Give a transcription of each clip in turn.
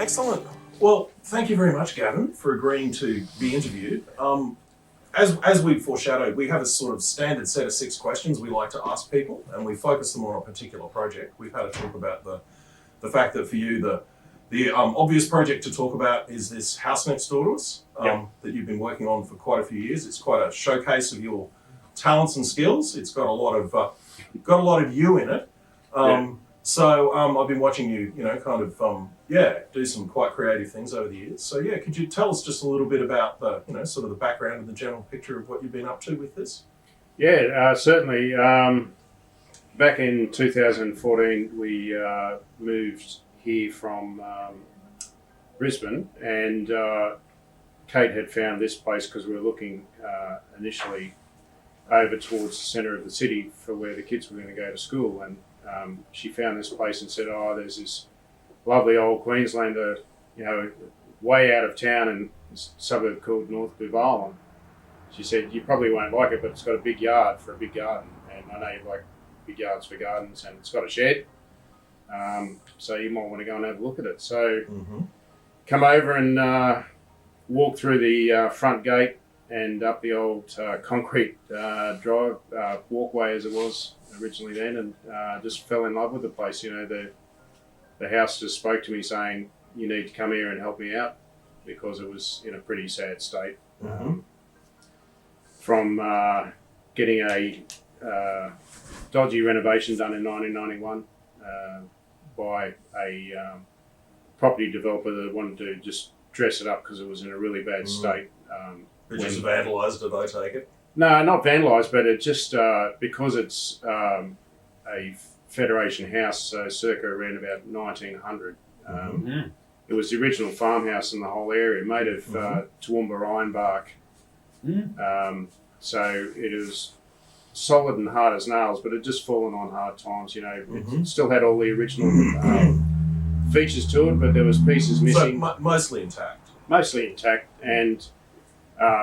Excellent. Well, thank you very much, Gavin, for agreeing to be interviewed. As we foreshadowed, we have a sort of standard set of 6 questions we like to ask people, and we focus them on a particular project. We've had a talk about the fact that for you, the obvious project to talk about is this house next door to us that you've been working on for quite a few years. It's quite a showcase of your talents and skills. It's got a lot of you in it. So I've been watching you, do some quite creative things over the years. So could you tell us just a little bit about the, sort of the background and the general picture of what you've been up to with this? Yeah, certainly. Back in 2014, we moved here from Brisbane, and Kate had found this place because we were looking initially over towards the centre of the city for where the kids were going to go to school, and she found this place and said, there's this lovely old Queenslander, way out of town in this suburb called North Duval. She said, you probably won't like it, but it's got a big yard for a big garden, and I know you like big yards for gardens, and it's got a shed, so you might want to go and have a look at it. So come over and walk through the front gate and up the old concrete drive walkway as it was originally then, and just fell in love with the place. The house just spoke to me saying, you need to come here and help me out, because it was in a pretty sad state. From getting a dodgy renovation done in 1991 by a property developer that wanted to just dress it up because it was in a really bad state. It just vandalised it, I take it? No, not vandalised, but it just, because it's a Federation house, so circa around about 1900. It was the original farmhouse in the whole area, made of Toowoomba ironbark. So it was solid and hard as nails, but it just fallen on hard times. It still had all the original features to it, but there was pieces missing. So mostly intact. Mostly intact, and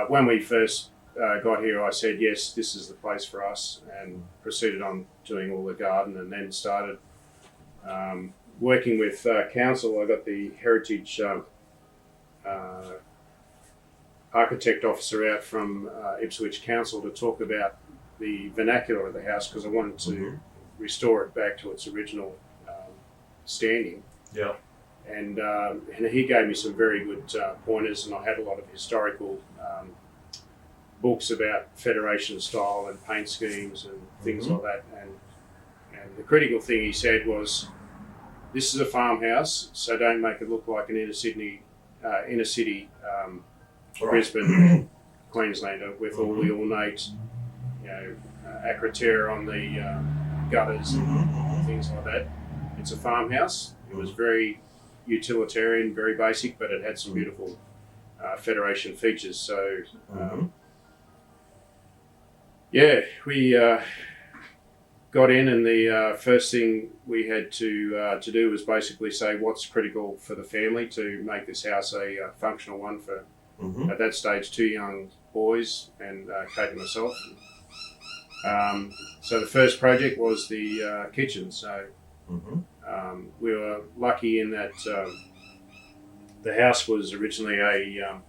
when we first got here, I said, yes, this is the place for us, and proceeded on doing all the garden, and then started working with council. I got the heritage architect officer out from Ipswich Council to talk about the vernacular of the house, because I wanted to restore it back to its original standing. Yeah. And he gave me some very good pointers, and I had a lot of historical books about Federation style and paint schemes and things like that. And the critical thing he said was, this is a farmhouse, so don't make it look like an inner city Brisbane Queenslander with all the ornate, acroterre on the gutters and things like that. It's a farmhouse. It was very utilitarian, very basic, but it had some beautiful Federation features. So, we got in, and the first thing we had to do was basically say what's critical for the family to make this house a functional one for, at that stage, 2 young boys and Kate and myself. So the first project was the kitchen. So we were lucky in that the house was originally a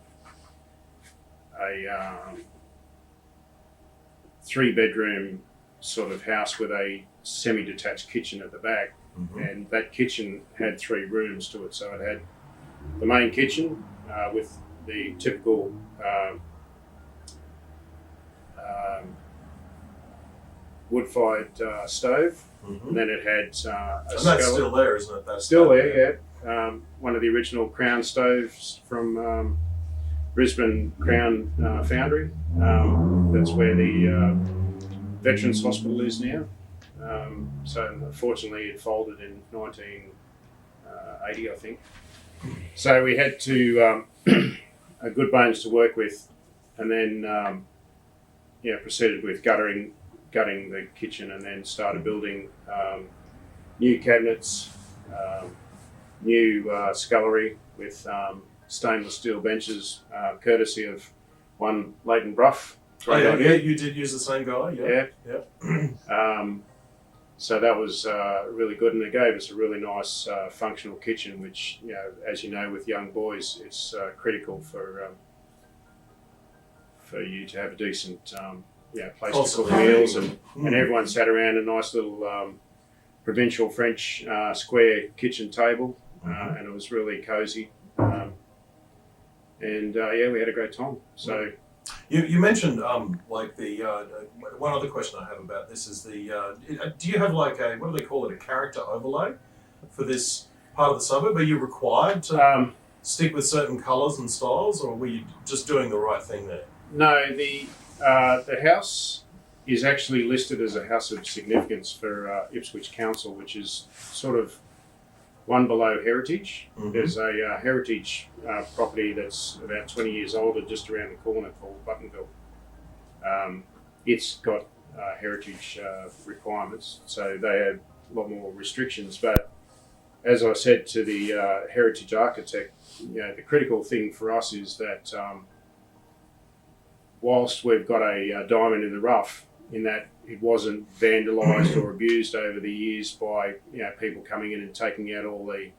3-bedroom sort of house with a semi-detached kitchen at the back, and that kitchen had 3 rooms to it. So it had the main kitchen with the typical wood-fired stove, and then it had a and that's still there, isn't it? That's still there, yeah. One of the original Crown stoves from Brisbane Crown Foundry. That's where the Veterans Hospital is now. So unfortunately it folded in 1980, I think. So we had to a good bones to work with, and then proceeded with gutting the kitchen, and then started building new cabinets, new scullery with stainless steel benches, courtesy of one Leighton Bruff. You did use the same guy, yeah. So that was really good, and it gave us a really nice functional kitchen, which, as you know, with young boys, it's critical for you to have a decent place to cook meals, and everyone sat around a nice little provincial French square kitchen table, and it was really cosy. And we had a great time. So you mentioned like the one other question I have about this is the do you have like a, what do they call it, a character overlay for this part of the suburb? Are you required to stick with certain colours and styles, or were you just doing the right thing there? No, the house is actually listed as a house of significance for Ipswich Council, which is sort of one below heritage. There's a heritage property that's about 20 years older just around the corner called Buttonville. It's got heritage requirements, so they have a lot more restrictions. But as I said to the heritage architect, the critical thing for us is that whilst we've got a diamond in the rough, in that it wasn't vandalised or abused over the years by people coming in and taking out all the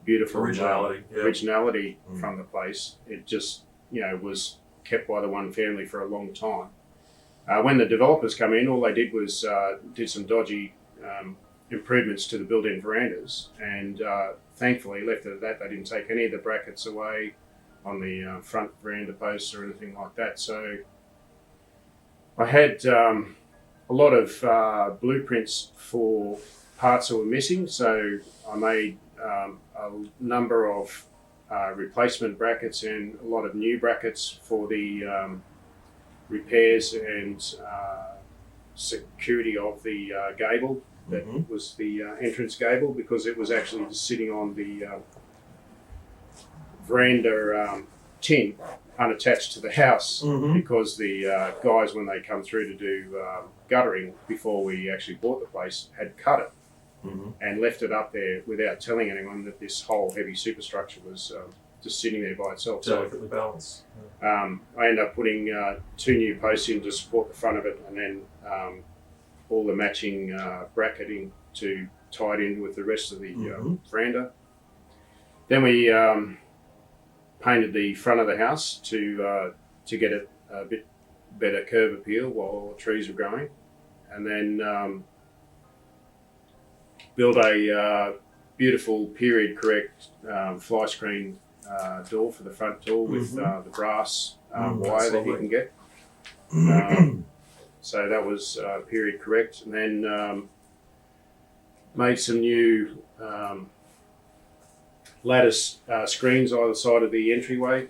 beautiful originality from the place. It just was kept by the one family for a long time. When the developers come in, all they did was did some dodgy improvements to the built-in verandas, and thankfully left it at that. They didn't take any of the brackets away on the front veranda posts or anything like that. So I had a lot of blueprints for parts that were missing. So I made a number of replacement brackets and a lot of new brackets for the repairs and security of the gable that was the entrance gable, because it was actually just sitting on the veranda tin unattached to the house, because the guys, when they come through to do guttering before we actually bought the place, had cut it and left it up there without telling anyone that this whole heavy superstructure was just sitting there by itself. Delicately balanced. I ended up putting 2 new posts in to support the front of it, and then all the matching bracketing to tie it in with the rest of the veranda. Then we painted the front of the house to get it a bit better curb appeal while the trees were growing, and then built a beautiful period correct fly screen door for the front door with the brass wire that you can get. So that was period correct, and then made some new lattice screens either side of the entryway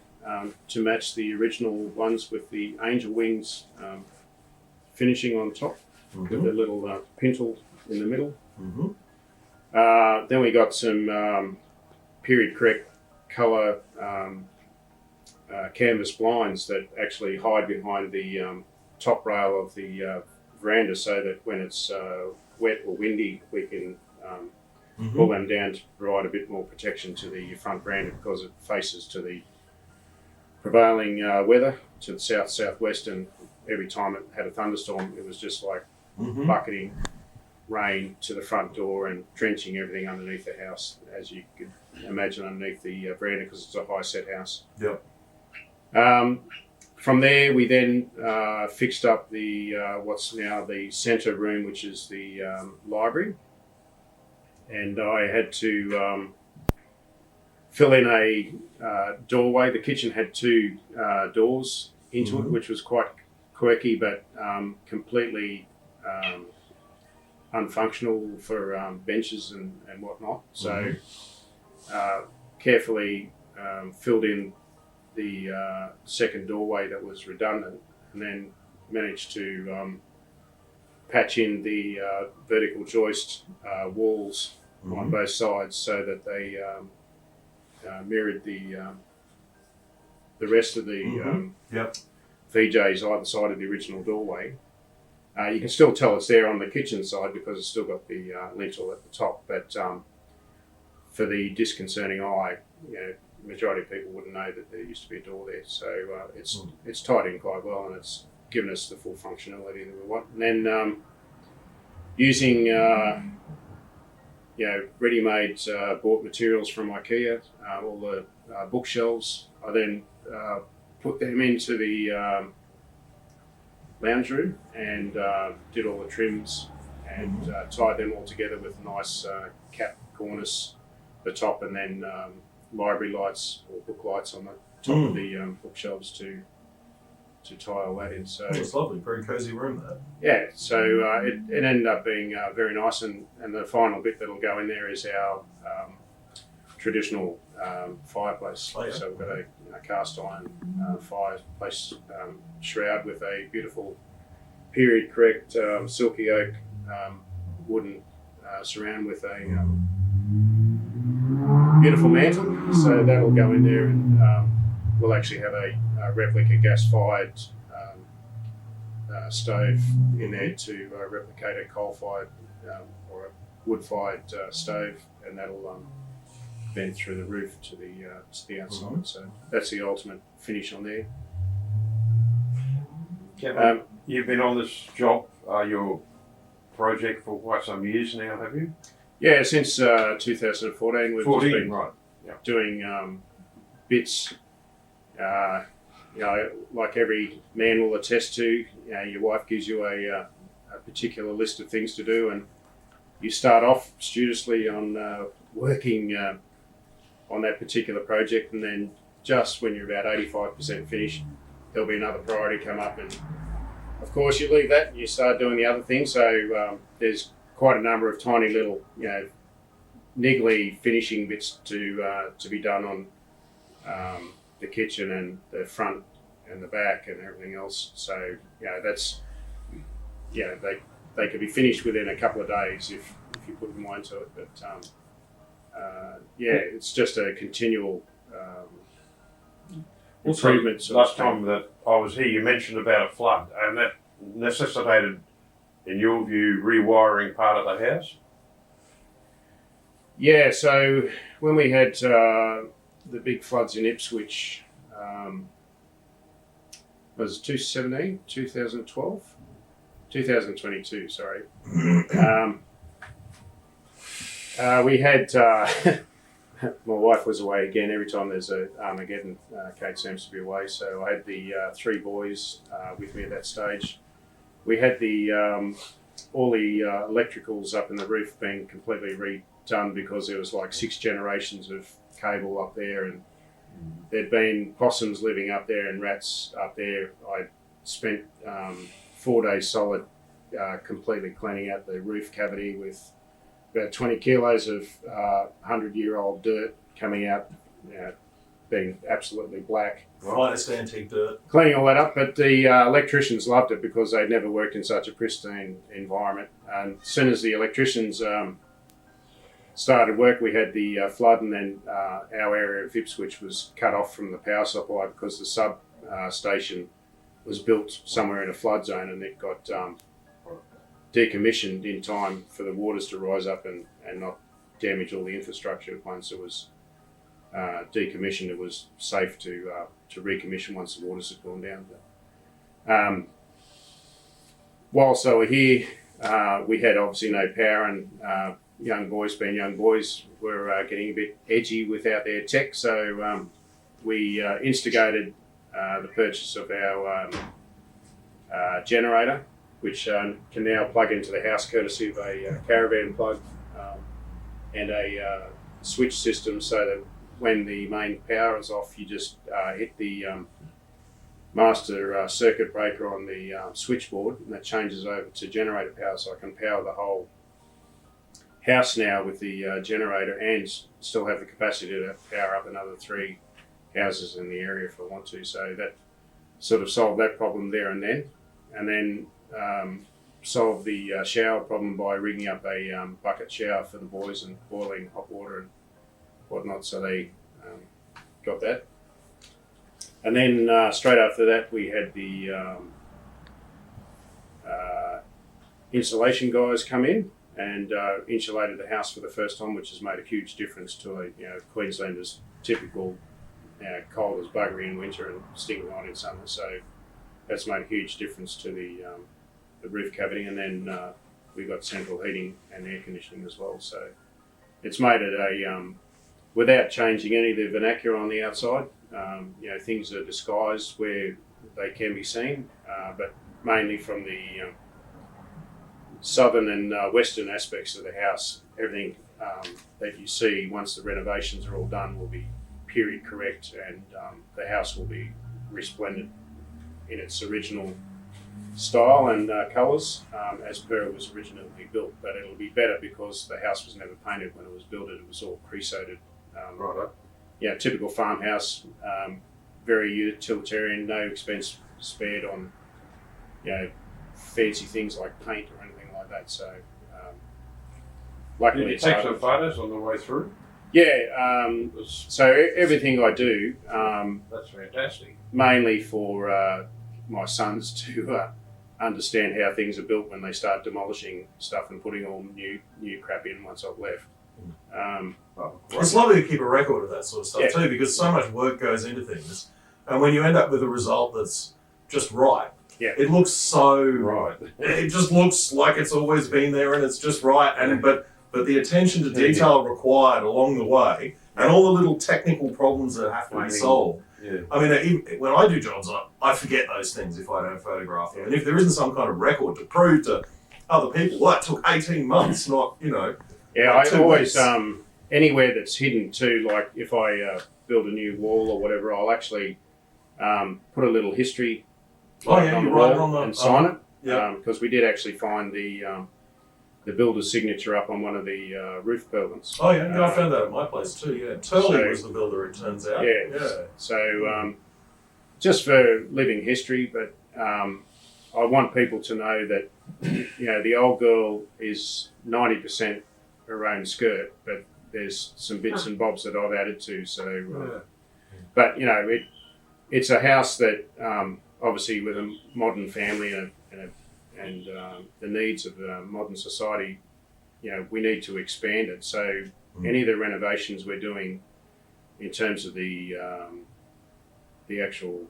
to match the original ones, with the angel wings finishing on top with the little pintle in the middle. Then we got some period correct colour canvas blinds that actually hide behind the top rail of the veranda, so that when it's wet or windy, we can pull them down to provide a bit more protection to the front veranda, because it faces to the prevailing weather to the southwest, and every time it had a thunderstorm, it was just like bucketing rain to the front door and drenching everything underneath the house, as you could imagine, underneath the veranda, because it's a high set house. From there, we then fixed up the what's now the centre room, which is the library, and I had to fill in a doorway. The kitchen had 2 doors into it, which was quite quirky, but completely unfunctional for benches and whatnot. So carefully filled in the second doorway that was redundant, and then managed to patch in the vertical joist walls on both sides, so that they mirrored the rest of the VJs either side of the original doorway. You can still tell it's there on the kitchen side because it's still got the lintel at the top, but for the disconcerting eye, majority of people wouldn't know that there used to be a door there. So it's tied in quite well, and it's given us the full functionality that we want. And then using ready-made bought materials from IKEA, all the bookshelves. I then put them into the lounge room and did all the trims and tied them all together with nice cap cornice at the top, and then library lights or book lights on the top of the bookshelves to tie all that in. So It's lovely, very cozy room there. yeah, so it ended up being very nice, and the final bit that'll go in there is our traditional fireplace. Oh, yeah. So we've got a cast iron fireplace shroud with a beautiful period correct silky oak wooden surround with a beautiful mantle. So that'll go in there, and we'll actually have a replica gas-fired stove in there to replicate a coal-fired or a wood-fired stove, and that'll vent through the roof to the outside. Mm-hmm. So that's the ultimate finish on there. Gavin, you've been on this job, your project, for quite some years now, have you? Yeah, since 2014, we've just been right. doing bits. Like every man will attest to, your wife gives you a particular list of things to do, and you start off studiously on working on that particular project, and then just when you're about 85% finished, there'll be another priority come up, and of course you leave that and you start doing the other thing. So there's quite a number of tiny little, niggly finishing bits to be done on the kitchen and the front and the back and everything else. So they could be finished within a couple of days if you put your mind to it. But it's just a continual improvement. Also, last time that I was here, you mentioned about a flood, and that necessitated, in your view, rewiring part of the house. Yeah, so when we had the big floods in Ipswich, was 2012, 2022, sorry. We had, my wife was away again. Every time there's a Armageddon, Kate seems to be away. So I had the three boys with me at that stage. We had all the electricals up in the roof being completely redone because there was like 6 generations of cable up there, and there'd been possums living up there and rats up there. I spent 4 days solid completely cleaning out the roof cavity with about 20 kilos of 100-year-old dirt coming out, being absolutely black. Finest antique dirt. Cleaning all that up, but the electricians loved it because they'd never worked in such a pristine environment. And as soon as the electricians started work, we had the flood, and then our area of Ipswich was cut off from the power supply because the sub station was built somewhere in a flood zone, and it got decommissioned in time for the waters to rise up and not damage all the infrastructure. Once it was decommissioned, it was safe to recommission once the waters had gone down. But, whilst they were here, we had obviously no power, and young boys being young boys were getting a bit edgy without their tech, so we instigated the purchase of our generator, which can now plug into the house courtesy of a caravan plug and a switch system, so that when the main power is off, you just hit the master circuit breaker on the switchboard, and that changes over to generator power, so I can power the whole house now with the generator and still have the capacity to power up another 3 houses in the area if I want to. So that sort of solved that problem there and then. And then solved the shower problem by rigging up a bucket shower for the boys and boiling hot water and whatnot, so they got that. And then straight after that, we had the insulation guys come in and insulated the house for the first time, which has made a huge difference to a Queenslander's typical cold as buggery in winter and stinking hot in summer. So that's made a huge difference to the roof cavity. And then we got central heating and air conditioning as well. So it's made it a without changing any of the vernacular on the outside. Things are disguised where they can be seen, but mainly from the southern and western aspects of the house. Everything that you see once the renovations are all done will be period correct, and the house will be resplendent in its original style and colours as per it was originally built. But it'll be better because the house was never painted when it was built. It was all creosoted. Right. Typical farmhouse, very utilitarian, no expense spared on fancy things like paint or anything like that. So luckily Did you it's take hard. some photos on the way through? So everything I do, That's fantastic. mainly for my sons to understand how things are built when they start demolishing stuff and putting all new crap in once I've left. It's lovely to keep a record of that sort of stuff too, because so much work goes into things, and when you end up with a result that's just right, it looks so Right. It just looks like it's always been there, and it's just right. And but the attention to detail required along the way, and all the little technical problems that have to be solved. Yeah. I mean, even when I do jobs, I forget those things if I don't photograph them, and if there isn't some kind of record to prove to other people, well, that took 18 months, not Yeah, like I 2 always weeks. Anywhere that's hidden too. Like if I build a new wall or whatever, I'll actually put a little history on the you wall write it on the and sign it. yeah. Because we did actually find the builder's signature up on one of the roof purlins. Oh yeah, I found that at my place too. Yeah, Turley was the builder. It turns out. Yeah. So just for living history, but I want people to know that the old girl is 90% her own skirt, but there's some bits and bobs that I've added to. So, but it's a house that obviously with a modern family and the needs of modern society, we need to expand it. So any of the renovations we're doing in terms of the actual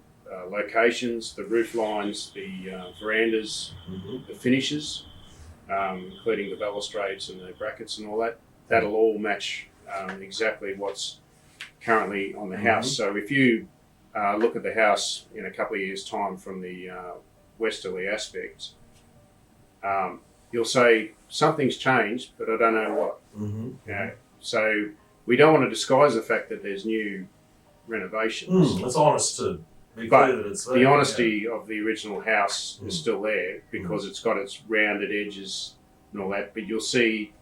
locations, the roof lines, the verandas, the finishes, including the balustrades and the brackets and all that, that'll all match exactly what's currently on the house. So if you look at the house in a couple of years' time from the westerly aspect, you'll say something's changed, but I don't know what. So we don't want to disguise the fact that there's new renovations. It's honest to be But clear that it's there. the honesty of the original house is still there because it's got its rounded edges and all that. But you'll see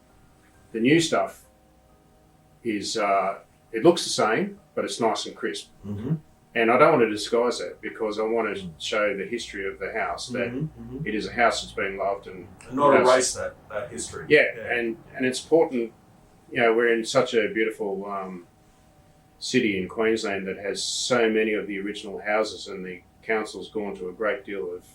the new stuff is it looks the same, but it's nice and crisp. And I don't want to disguise that because I want to show the history of the house, that it is a house that's been loved and not erase that history. And it's important. We're in such a beautiful city in Queensland that has so many of the original houses, and the council's gone to a great deal of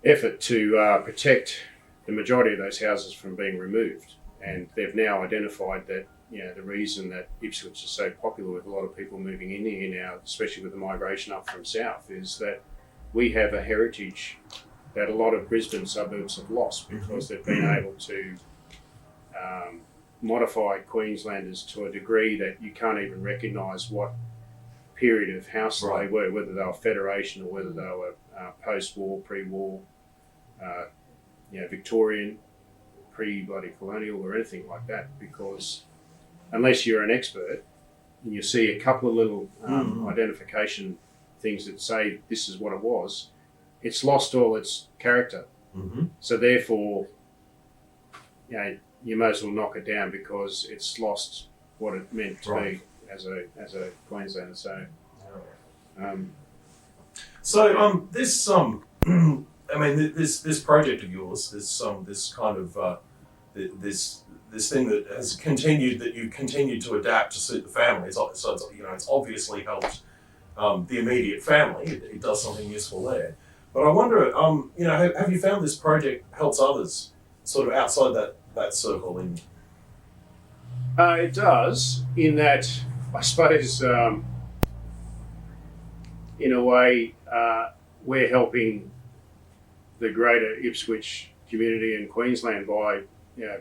effort to protect the majority of those houses from being removed. And they've now identified that the reason that Ipswich is so popular with a lot of people moving in here now, especially with the migration up from south, is that we have a heritage that a lot of Brisbane suburbs have lost because they've been able to modify Queenslanders to a degree that you can't even recognise what period of house they were, whether they were Federation or whether they were post-war, pre-war, Victorian, pre-bloody colonial or anything like that, because unless you're an expert and you see a couple of little identification things that say this is what it was, it's lost all its character. So therefore, you might as well knock it down because it's lost what it meant to be as a Queenslander. So, this I mean, this project of yours, this kind of this thing that has continued, that you've continued to adapt to suit the family. So it's obviously helped the immediate family. It does something useful there. But I wonder, have you found this project helps others sort of outside that circle? it does, in that I suppose in a way we're helping the greater Ipswich community in Queensland by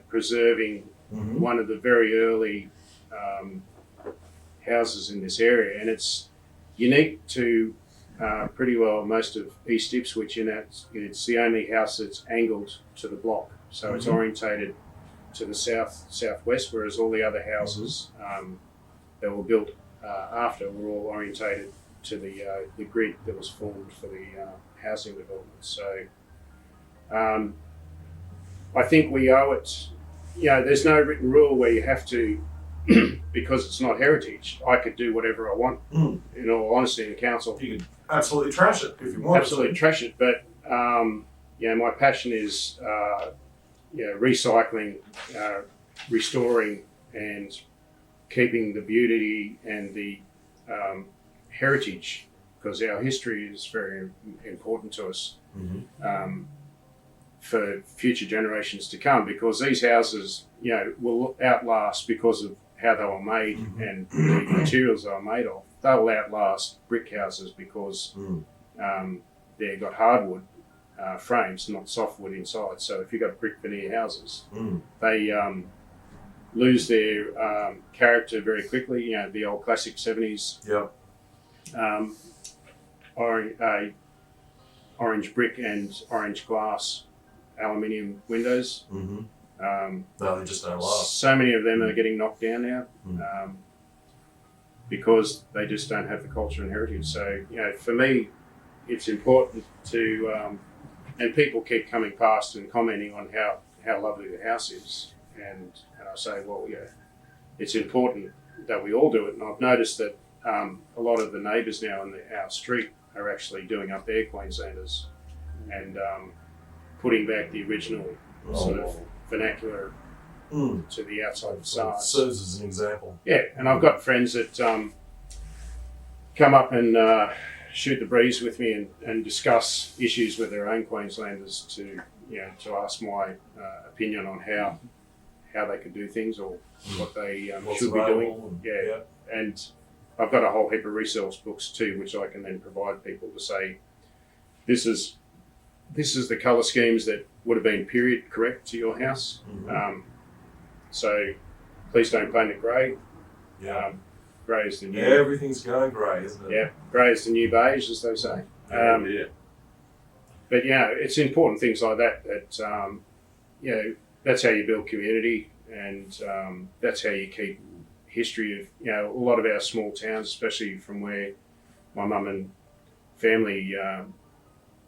preserving one of the very early houses in this area, and it's unique to pretty well most of East Ipswich in that it's the only house that's angled to the block, so it's orientated to the southwest, whereas all the other houses that were built after were all orientated to the grid that was formed for the housing development. So I think we owe it. There's no written rule where you have to, because it's not heritage. I could do whatever I want. In all honesty, in council, You could absolutely trash it if you want. absolutely trash it. But my passion is recycling, restoring, and keeping the beauty and the heritage, because our history is very important to us for future generations to come, because these houses will outlast, because of how they were made and the materials they were made of. They'll outlast brick houses because they've got hardwood frames, not softwood inside. So if you've got brick veneer houses, they lose their character very quickly. The old classic 70s orange brick and orange glass aluminium windows. No, they just don't last. So many of them are getting knocked down now because they just don't have the culture and heritage. So, for me, it's important to, and people keep coming past and commenting on how lovely the house is. And I say, well, it's important that we all do it. And I've noticed that a lot of the neighbours now in our street are actually doing up their Queenslanders and putting back the original sort of vernacular to the outside facade. It serves as an example. Yeah, and I've got friends that come up and shoot the breeze with me and discuss issues with their own Queenslanders to ask my opinion on how they could do things or what they should be doing. And I've got a whole heap of resource books too, which I can then provide people to say, this is the colour schemes that would have been period correct to your house. So please don't paint it grey. Grey is the new. Everything's going grey, isn't it? Yeah, grey is the new beige, as they say. But it's important things like that. That's how you build community, and that's how you keep history of a lot of our small towns, especially from where my mum and family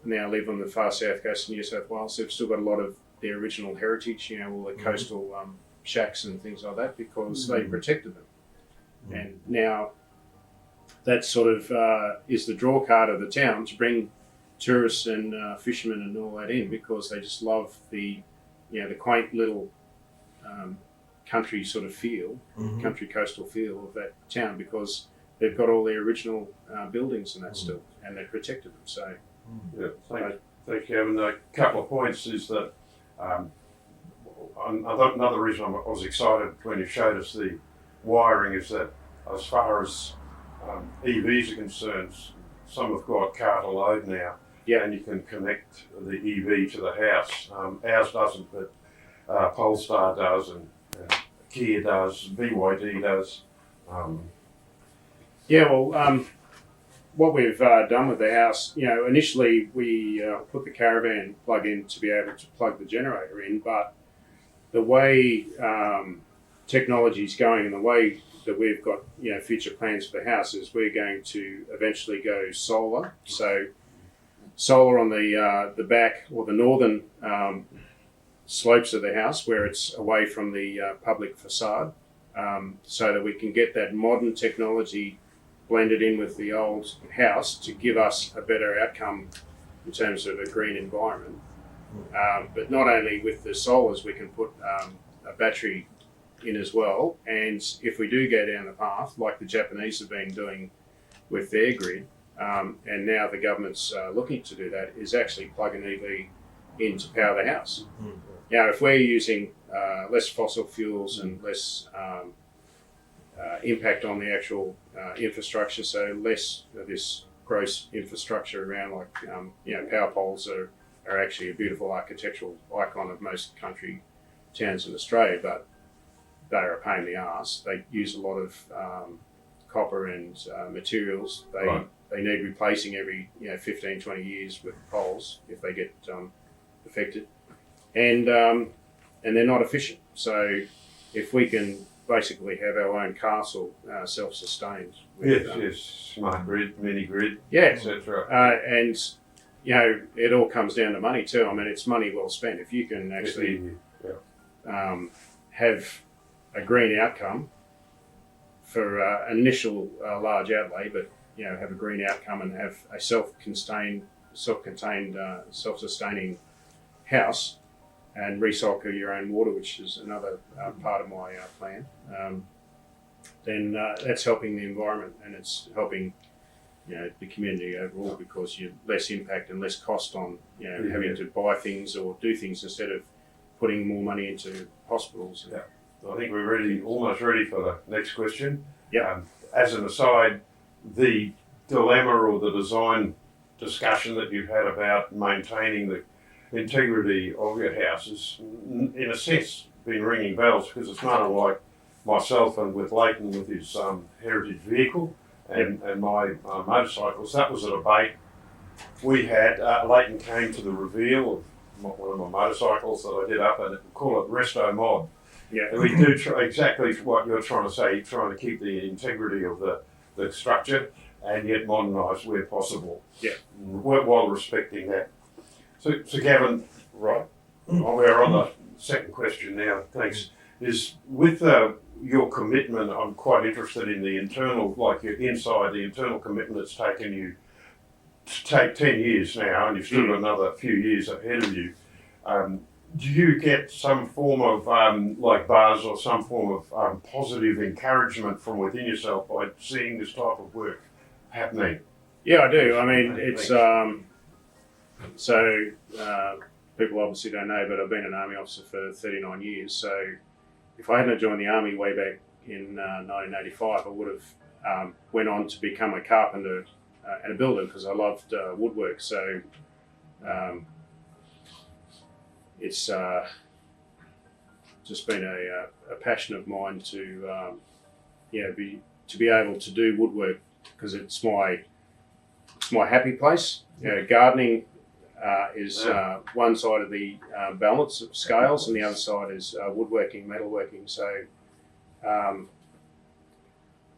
now live on the far south coast of New South Wales. They've still got a lot of their original heritage, all the coastal shacks and things like that, because they protected them. And now that sort of is the draw card of the town to bring tourists and fishermen and all that in, because they just love the quaint little country sort of feel, country coastal feel of that town, because they've got all their original buildings and that still, and they protected them. So. Thank you, Gavin. A couple of points is that another reason I was excited when you showed us the wiring is that as far as EVs are concerned, some have got car to load now, and you can connect the EV to the house. Ours doesn't, but Polestar does, and Kia does, BYD does. What we've done with the house, initially we put the caravan plug in to be able to plug the generator in, but the way technology is going and the way that we've got future plans for the house is we're going to eventually go solar. So solar on the back or the northern slopes of the house where it's away from the public facade, so that we can get that modern technology blended in with the old house to give us a better outcome in terms of a green environment. But not only with the solars, we can put a battery in as well. And if we do go down the path, like the Japanese have been doing with their grid, and now the government's looking to do that, is actually plug an EV in to power the house. Now, if we're using less fossil fuels and less impact on the actual infrastructure, so less of this gross infrastructure around, like power poles are are actually a beautiful architectural icon of most country towns in Australia, but they are a pain in the arse. They use a lot of copper and materials. They need replacing every 15, 20 years with poles if they get affected, and they're not efficient. So if we can basically have our own castle self-sustained, with, smart grid, mini grid, yeah, etc. and it all comes down to money too. I mean, it's money well spent if you can actually have a green outcome for an initial large outlay, but have a green outcome and have a self-contained, self-sustaining house, and recycle your own water, which is another part of my plan. Then that's helping the environment, and it's helping the community overall, because you're less impact and less cost on having to buy things or do things instead of putting more money into hospitals. Yeah. I think we're almost ready for the next question. Yeah. As an aside, the dilemma or the design discussion that you've had about maintaining the integrity of your house has, in a sense, been ringing bells, because it's not unlike myself and with Leighton with his heritage vehicle and my motorcycles. That was a debate we had. Leighton came to the reveal of one of my motorcycles that I did up, and we call it Resto Mod. Yeah. And we do exactly what you're trying to say, trying to keep the integrity of the structure and yet modernise where possible. Yeah. While respecting that. So Gavin, right, we're on the second question now, thanks, is with your commitment, I'm quite interested in the internal, like your inside, the internal commitment that's taken you to take 10 years now, and you've still got another few years ahead of you. Do you get some form of like buzz or some form of positive encouragement from within yourself by seeing this type of work happening? Yeah, I do. I mean, it's people obviously don't know, but I've been an army officer for 39 years. So if I hadn't joined the army way back in 1985, I would have went on to become a carpenter and a builder, because I loved woodwork. So it's just been a passion of mine to be able to do woodwork, because it's my happy place. Gardening is one side of the balance of scales, and the other side is woodworking, metalworking. So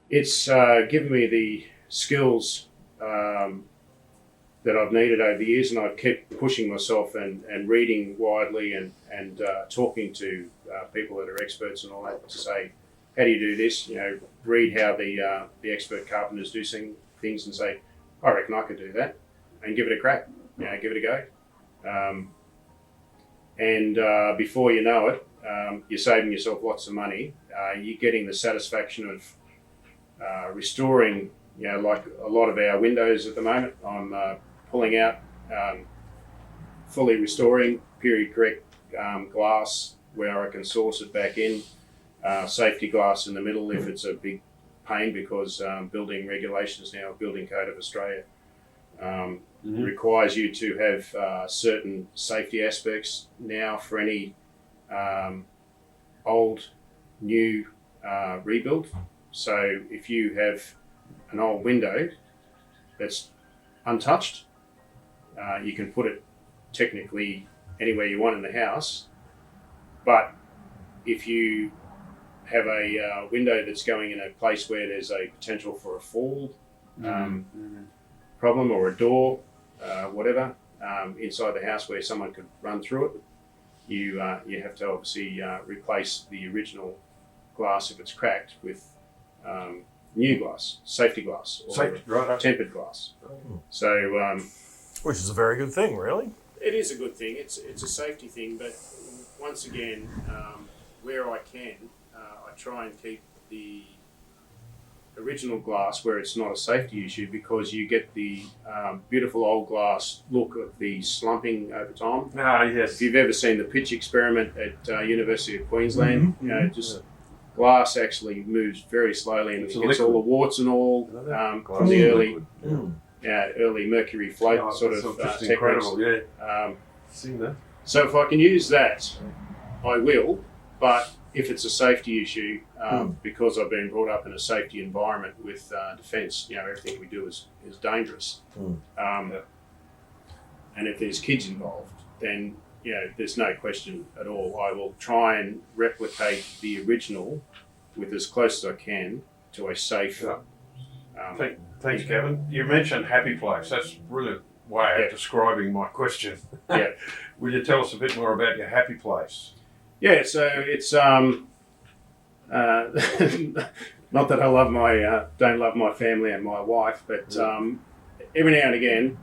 it's given me the skills that I've needed over the years, and I've kept pushing myself and reading widely and talking to people that are experts and all that, to say, how do you do this? Read how the expert carpenters do things and say, I reckon I could do that, and give it a crack. Give it a go. And before you know it, you're saving yourself lots of money. You're getting the satisfaction of restoring, like a lot of our windows at the moment. I'm pulling out, fully restoring period correct glass where I can source it back in. Safety glass in the middle if it's a big pain, because building regulations now, Building Code of Australia, requires you to have certain safety aspects now for any old, new rebuild. So if you have an old window that's untouched, you can put it technically anywhere you want in the house. But if you have a window that's going in a place where there's a potential for a fall problem, or a door, whatever, inside the house where someone could run through it, you have to obviously replace the original glass if it's cracked with new glass, safety glass, or tempered glass. So, which is a very good thing, really. It is a good thing. It's a safety thing, but once again, where I can, I try and keep the original glass where it's not a safety issue, because you get the beautiful old glass look of the slumping over time. Yes. If you've ever seen the pitch experiment at University of Queensland, glass actually moves very slowly, and it gets all the warts and all from the early mercury float sort of techniques. Sing that. So if I can use that, I will. But if it's a safety issue, because I've been brought up in a safety environment with defence, everything we do is dangerous. And if there's kids involved, then there's no question at all. I will try and replicate the original with as close as I can to a safe. Thanks, Gavin. You mentioned happy place. That's a brilliant way of describing my question. Yeah. Will you tell us a bit more about your happy place? Yeah. So it's not that I love don't love my family and my wife, but every now and again,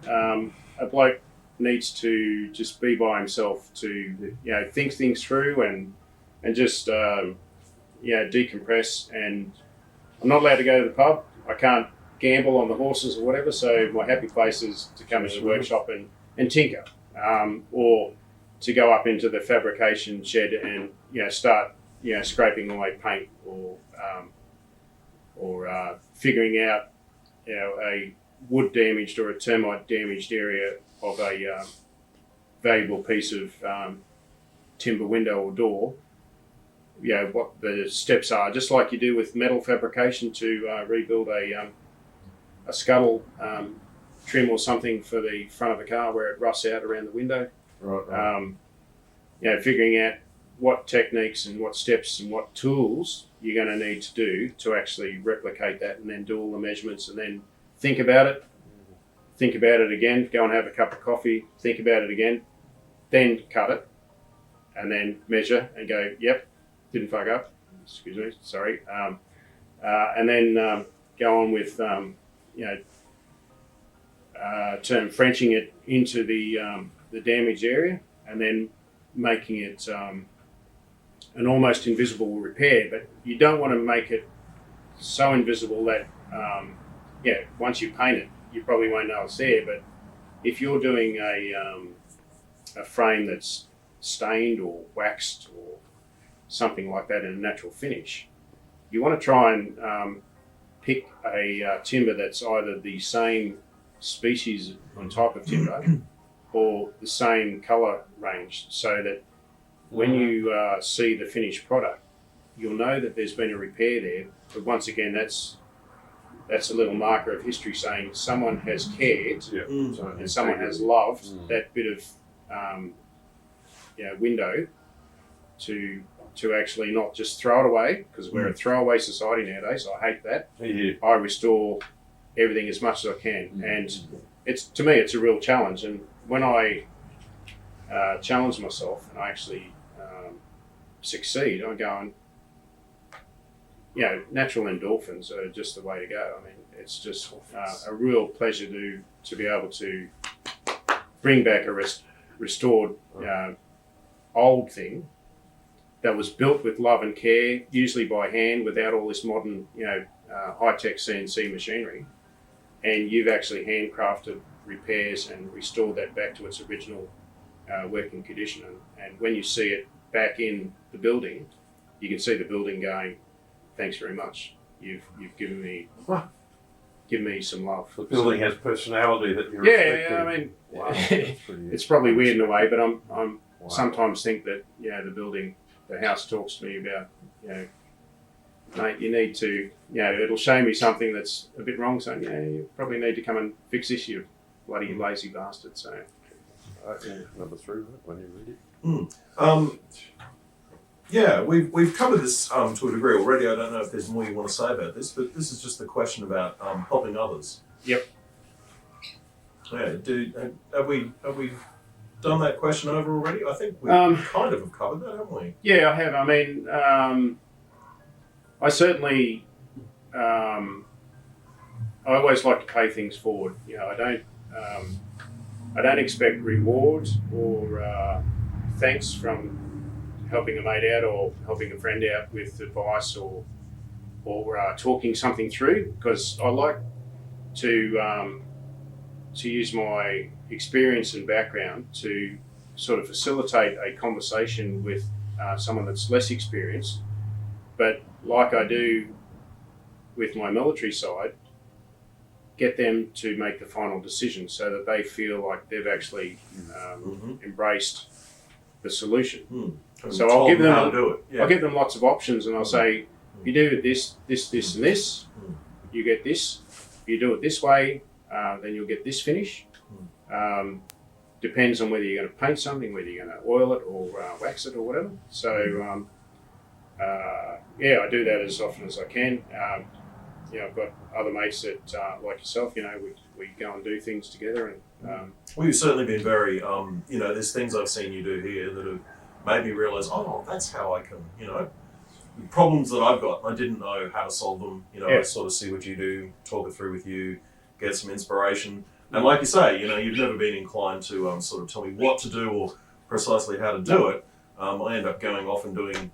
a bloke needs to just be by himself to think things through and just decompress. And I'm not allowed to go to the pub. I can't gamble on the horses or whatever. So my happy place is to come into the workshop and tinker, or to go up into the fabrication shed and start scraping away paint or figuring out a wood damaged or a termite damaged area of a valuable piece of timber window or door. What the steps are, just like you do with metal fabrication to rebuild a scuttle trim or something for the front of a car where it rusts out around the window. Right. Figuring out what techniques and what steps and what tools you're going to need to do to actually replicate that, and then do all the measurements, and then think about it again, go and have a cup of coffee, think about it again, then cut it, and then measure and go, yep, didn't fuck up, excuse me, sorry, and then go on with term Frenching it into the damaged area, and then making it an almost invisible repair. But you don't want to make it so invisible that once you paint it, you probably won't know it's there. But if you're doing a frame that's stained or waxed or something like that in a natural finish, you want to try and pick a timber that's either the same species and type of timber or the same colour range, so that when you see the finished product, you'll know that there's been a repair there. But once again, that's a little marker of history saying someone has cared and someone has loved that bit of window to actually not just throw it away, because we're a throwaway society nowadays. I hate that. Yeah. I restore everything as much as I can, and to me it's a real challenge. And when I challenge myself and I actually succeed, I'm going, natural endorphins are just the way to go. I mean, it's just a real pleasure to be able to bring back a restored old thing that was built with love and care, usually by hand, without all this modern, high-tech CNC machinery. And you've actually handcrafted repairs and restored that back to its original working condition. And when you see it back in the building, you can see the building going, thanks very much. You've given me some love. The building has personality that you're expecting. I mean, wow, it's probably weird in a way, but I'm sometimes think that the house talks to me about, mate, you need to, it'll show me something that's a bit wrong, saying, you probably need to come and fix this, you bloody lazy bastard. So, number 3, when you read it. We've covered this to a degree already. I don't know if there's more you want to say about this, but this is just the question about helping others. Yep. Yeah. Have we done that question over already? I think we kind of have covered that, haven't we? Yeah, I have. I mean, I certainly, I always like to pay things forward. I don't expect reward or thanks from helping a mate out or helping a friend out with advice or talking something through, because I like to use my experience and background to sort of facilitate a conversation with someone that's less experienced. But like I do with my military side, get them to make the final decision so that they feel like they've actually embraced the solution. So I'll give them how to do it. Yeah. I'll give them lots of options, and I'll say, you do this, this, and this. You get this. If you do it this way, then you'll get this finish. Depends on whether you're going to paint something, whether you're going to oil it or wax it or whatever. So I do that as often as I can. I've got other mates that like yourself. We go and do things together. And well, you've certainly been very. There's things I've seen you do here that have made me realise, oh, that's how I can. Problems that I've got, I didn't know how to solve them. I sort of see what you do, talk it through with you, get some inspiration. And like you say, you've never been inclined to sort of tell me what to do or precisely how to do it. I end up going off and doing,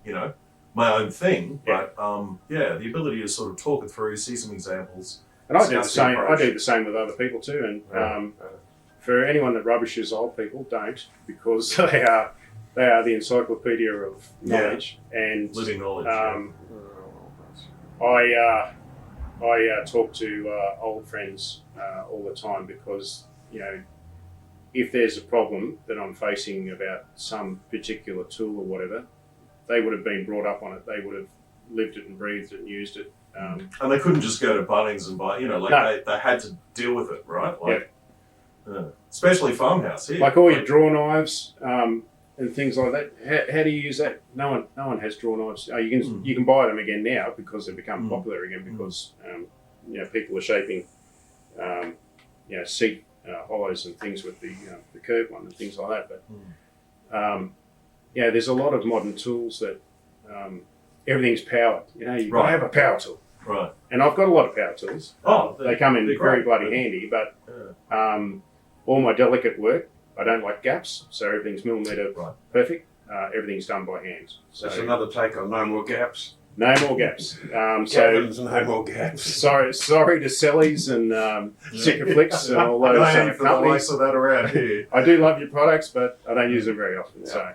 my own thing. But the ability to sort of talk it through, see some examples. And I do the same. I do the same with other people too. And for anyone that rubbishes old people, don't, because they are the encyclopedia of knowledge and living knowledge. I talk to old friends all the time because, if there's a problem that I'm facing about some particular tool or whatever, they would have been brought up on it. They would have lived it and breathed it and used it. And they couldn't just go to Bunnings and buy, they had to deal with it, right? Especially farmhouse here. Like all your draw knives and things like that. How do you use that? No one has draw knives. You can buy them again now because they've become popular again because people are shaping seat hollows and things with the curved one and things like that. But there's a lot of modern tools that everything's powered. You've got to have a power tool. Right. And I've got a lot of power tools. They come in very bloody handy, but all my delicate work, I don't like gaps, so everything's millimetre perfect. Everything's done by hand. So that's another take on no more gaps. No more gaps. Gavin's no more gaps. Sorry to Sellies and Sikaflix and all those for the likes of that around here. I do love your products, but I don't use them very often. Yeah. So,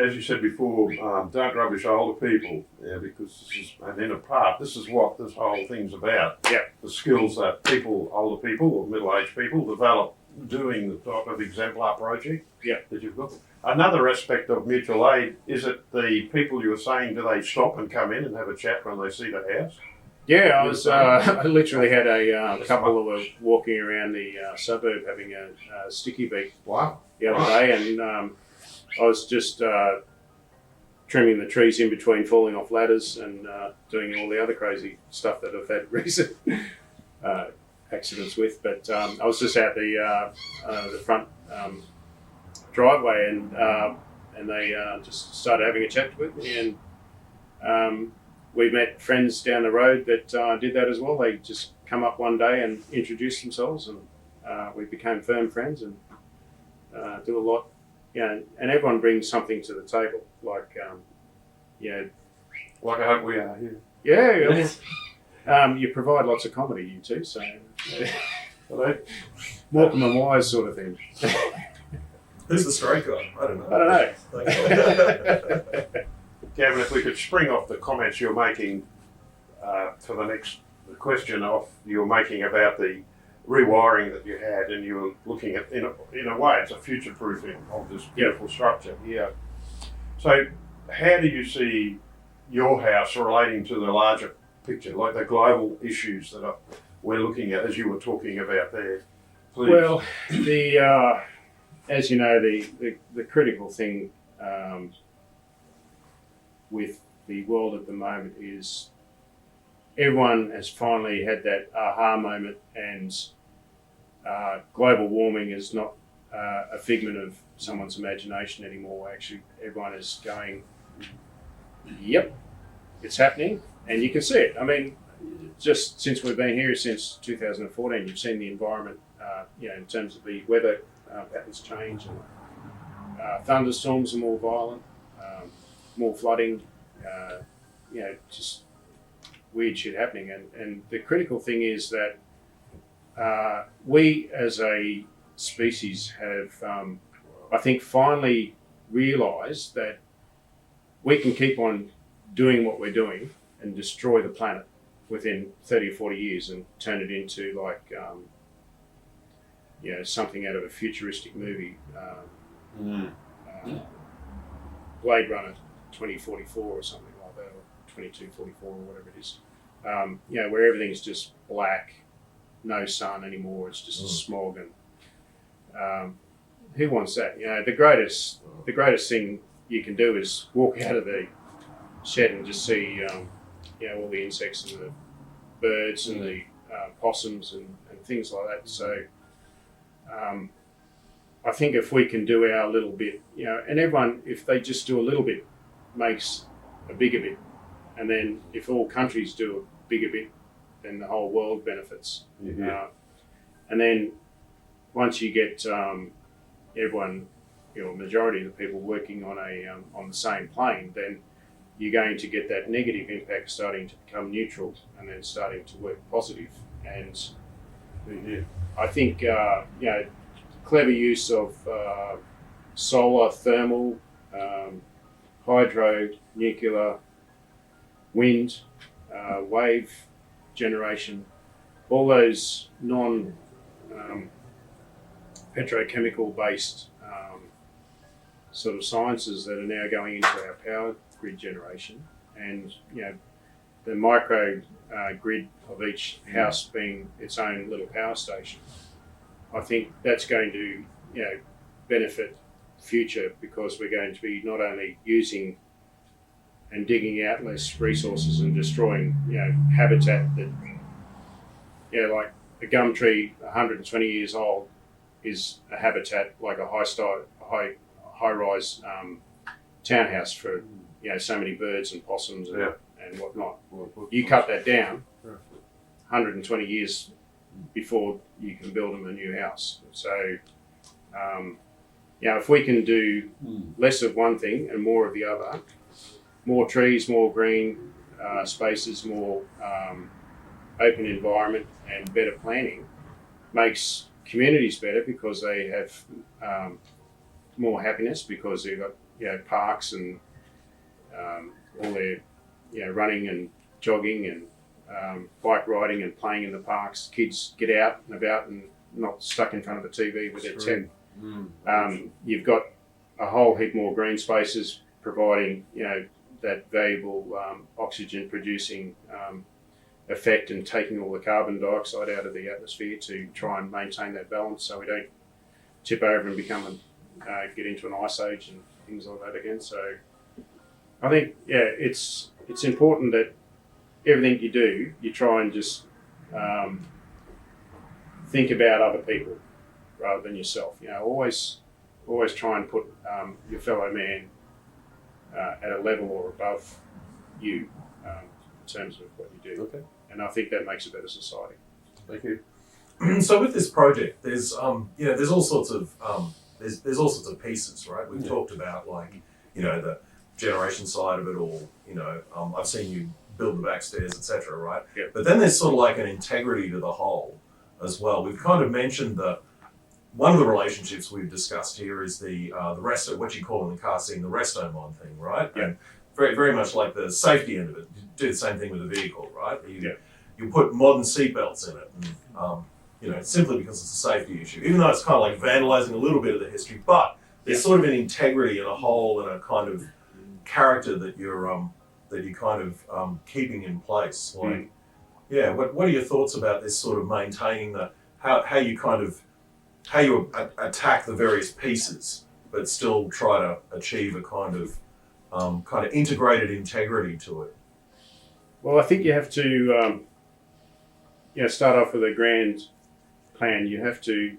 as you said before, don't rubbish older people, because this is what this whole thing's about. Yeah. The skills that older people or middle-aged people develop doing the type of exemplar project that you've got. Another aspect of mutual aid, is it the people you were saying, do they stop and come in and have a chat when they see the house? Yeah, I literally had a couple who were walking around the suburb having a sticky beak the other day, and I was just trimming the trees in between falling off ladders and doing all the other crazy stuff that I've had recent accidents with. But I was just out the front driveway, and they just started having a chat with me, and we met friends down the road that did that as well. They just come up one day and introduced themselves, and we became firm friends and do a lot. And everyone brings something to the table, like like I hope we are here. Yeah. You provide lots of comedy, you two. So Morecambe and Wise sort of thing. Who's the straight guy? I don't know. Gavin, if we could spring off the comments you're making for the next question you're making about the rewiring that you had, and you were looking at, in a way, it's a future-proofing of this beautiful structure here. So how do you see your house relating to the larger picture, like the global issues that we're looking at, as you were talking about there? Please. Well, as you know, the critical thing with the world at the moment is everyone has finally had that aha moment, and global warming is not a figment of someone's imagination anymore. Actually, everyone is going, yep, it's happening, and you can see it. I mean, just since we've been here since 2014, you've seen the environment, in terms of the weather patterns change, and thunderstorms are more violent, more flooding, just weird shit happening. And the critical thing is that we as a species have, I think, finally realised that we can keep on doing what we're doing and destroy the planet within 30 or 40 years and turn it into like, something out of a futuristic movie. Blade Runner 2044 or something like that, or 2244 or whatever it is. Where everything's just black, no sun anymore. It's just a smog, and who wants that? The greatest thing you can do is walk out of the shed and just see, all the insects and the birds and the possums and things like that. So, I think if we can do our little bit, and everyone, if they just do a little bit, makes a bigger bit, and then if all countries do a bigger bit, then the whole world benefits. And then once you get everyone, majority of the people working on on the same plane, then you're going to get that negative impact starting to become neutral, and then starting to work positive. And I think clever use of solar, thermal, hydro, nuclear, wind, wave generation, all those non-petrochemical based sort of sciences that are now going into our power grid generation, and the micro grid of each house being its own little power station. I think that's going to benefit future, because we're going to be not only using and digging out less resources and destroying habitat that like a gum tree 120 years old is a habitat like a high rise townhouse for so many birds and possums and whatnot. You cut that down 120 years before you can build them a new house. So if we can do less of one thing and more of the other, more trees, more green spaces, more open environment, and better planning, makes communities better, because they have more happiness, because they've got parks and all their running and jogging and bike riding and playing in the parks. Kids get out and about and not stuck in front of the TV with their tent. You've got a whole heap more green spaces, providing that valuable oxygen producing effect, and taking all the carbon dioxide out of the atmosphere to try and maintain that balance, so we don't tip over and get into an ice age and things like that again. So I think it's important that everything you do, you try and just think about other people rather than yourself. Always try and put your fellow man at a level or above you in terms of what you do. Okay. And I think that makes a better society. Thank you. So with this project, there's all sorts of there's all sorts of pieces, right? We've talked about the generation side of it all. I've seen you build the back stairs, etc. Right? Yeah. But then there's sort of like an integrity to the whole as well. We've kind of mentioned that one of the relationships we've discussed here is the resto, what you call in the car scene, the resto mon thing, right? Yeah. And very, very much like the safety end of it. You do the same thing with a vehicle, right? You put modern seatbelts in it, and simply because it's a safety issue. Even though it's kind of like vandalizing a little bit of the history, but there's sort of an integrity and a whole and a kind of character that you're kind of keeping in place. Like, what are your thoughts about this sort of maintaining how you attack the various pieces, but still try to achieve a kind of integrated integrity to it? Well, I think you have to start off with a grand plan. You have to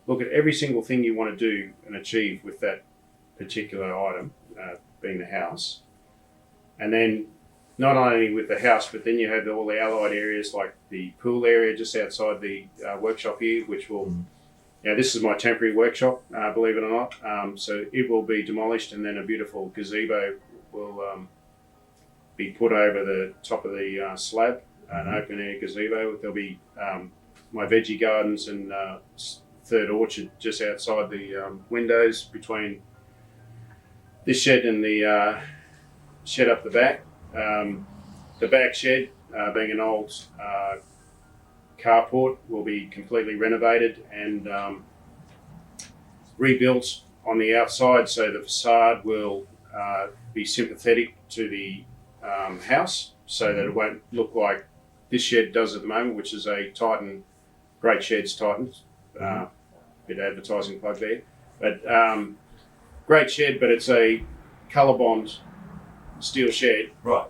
look at every single thing you want to do and achieve with that particular item, being the house. And then not only with the house, but then you have all the allied areas, like the pool area just outside the workshop here, which will, this is my temporary workshop, believe it or not. So it will be demolished, and then a beautiful gazebo will be put over the top of the slab, an open air gazebo. There'll be my veggie gardens and third orchard just outside the windows between this shed and the shed up the back. The back shed, being an old carport, will be completely renovated and rebuilt on the outside, so the facade will be sympathetic to the house, so that it won't look like this shed does at the moment, which is a Titan, Great Sheds Titan. Bit of advertising plug there, but great shed, but it's a colour bond steel shed, Right.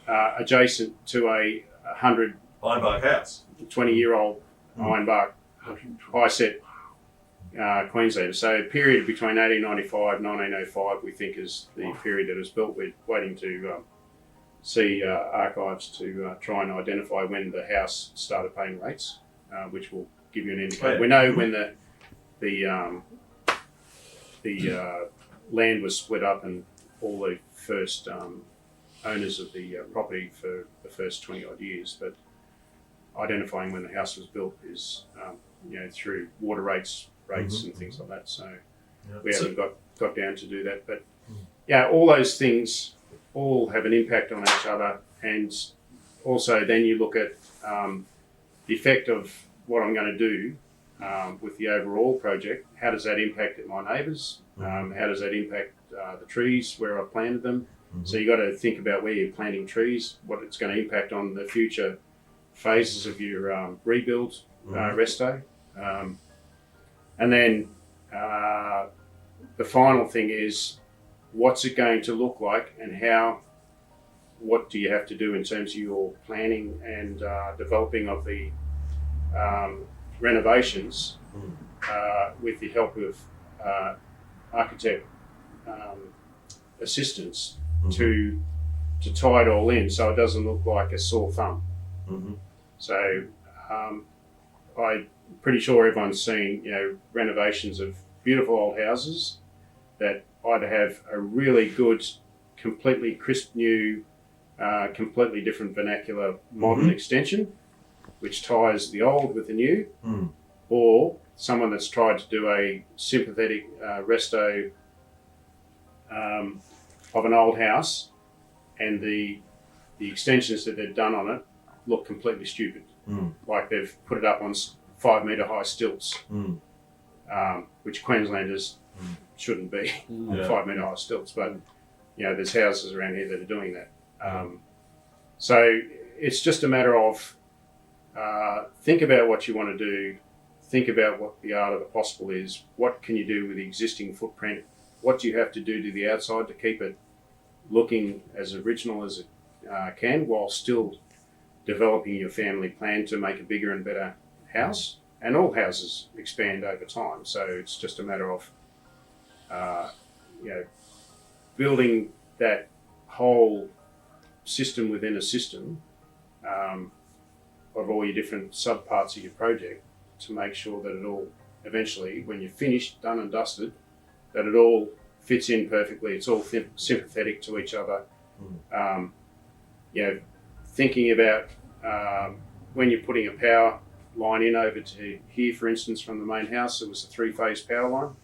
Adjacent to a 100 house. 20-year-old ironbark high set Queenslander. So period between 1895 and 1905, we think, is the period that it was built. We're waiting to see archives to try and identify when the house started paying rates, which will give you an indicator. Oh, yeah. We know when the land was split up and all the first owners of the property for the first 20 odd years, but identifying when the house was built is through water rates and things like that. So we haven't got down to do that, but all those things all have an impact on each other. And also then you look at the effect of what I'm going to do with the overall project. How does that impact my neighbours? How does that impact the trees where I've planted them? So you've got to think about where you're planting trees, what it's going to impact on the future phases of your rebuild, resto. And then the final thing is, what's it going to look like, and what do you have to do in terms of your planning and developing of the renovations with the help of architect assistance to tie it all in so it doesn't look like a sore thumb. So I'm pretty sure everyone's seen renovations of beautiful old houses that either have a really good, completely crisp new, completely different vernacular modern extension, which ties the old with the new, or someone that's tried to do a sympathetic resto of an old house, and the extensions that they've done on it look completely stupid. Like they've put it up on 5 metre high stilts, which Queenslanders shouldn't be on 5 metre high stilts, but there's houses around here that are doing that. So it's just a matter of think about what you want to do, think about what the art of the possible is, what can you do with the existing footprint, what do you have to do to the outside to keep it looking as original as it can, while still developing your family plan to make a bigger and better house. And all houses expand over time, so it's just a matter of building that whole system within a system of all your different subparts of your project to make sure that it all eventually, when you're finished, done and dusted, that it all fits in perfectly. It's all sympathetic to each other. Thinking about when you're putting a power line in over to here, for instance, from the main house, it was a 3-phase power line,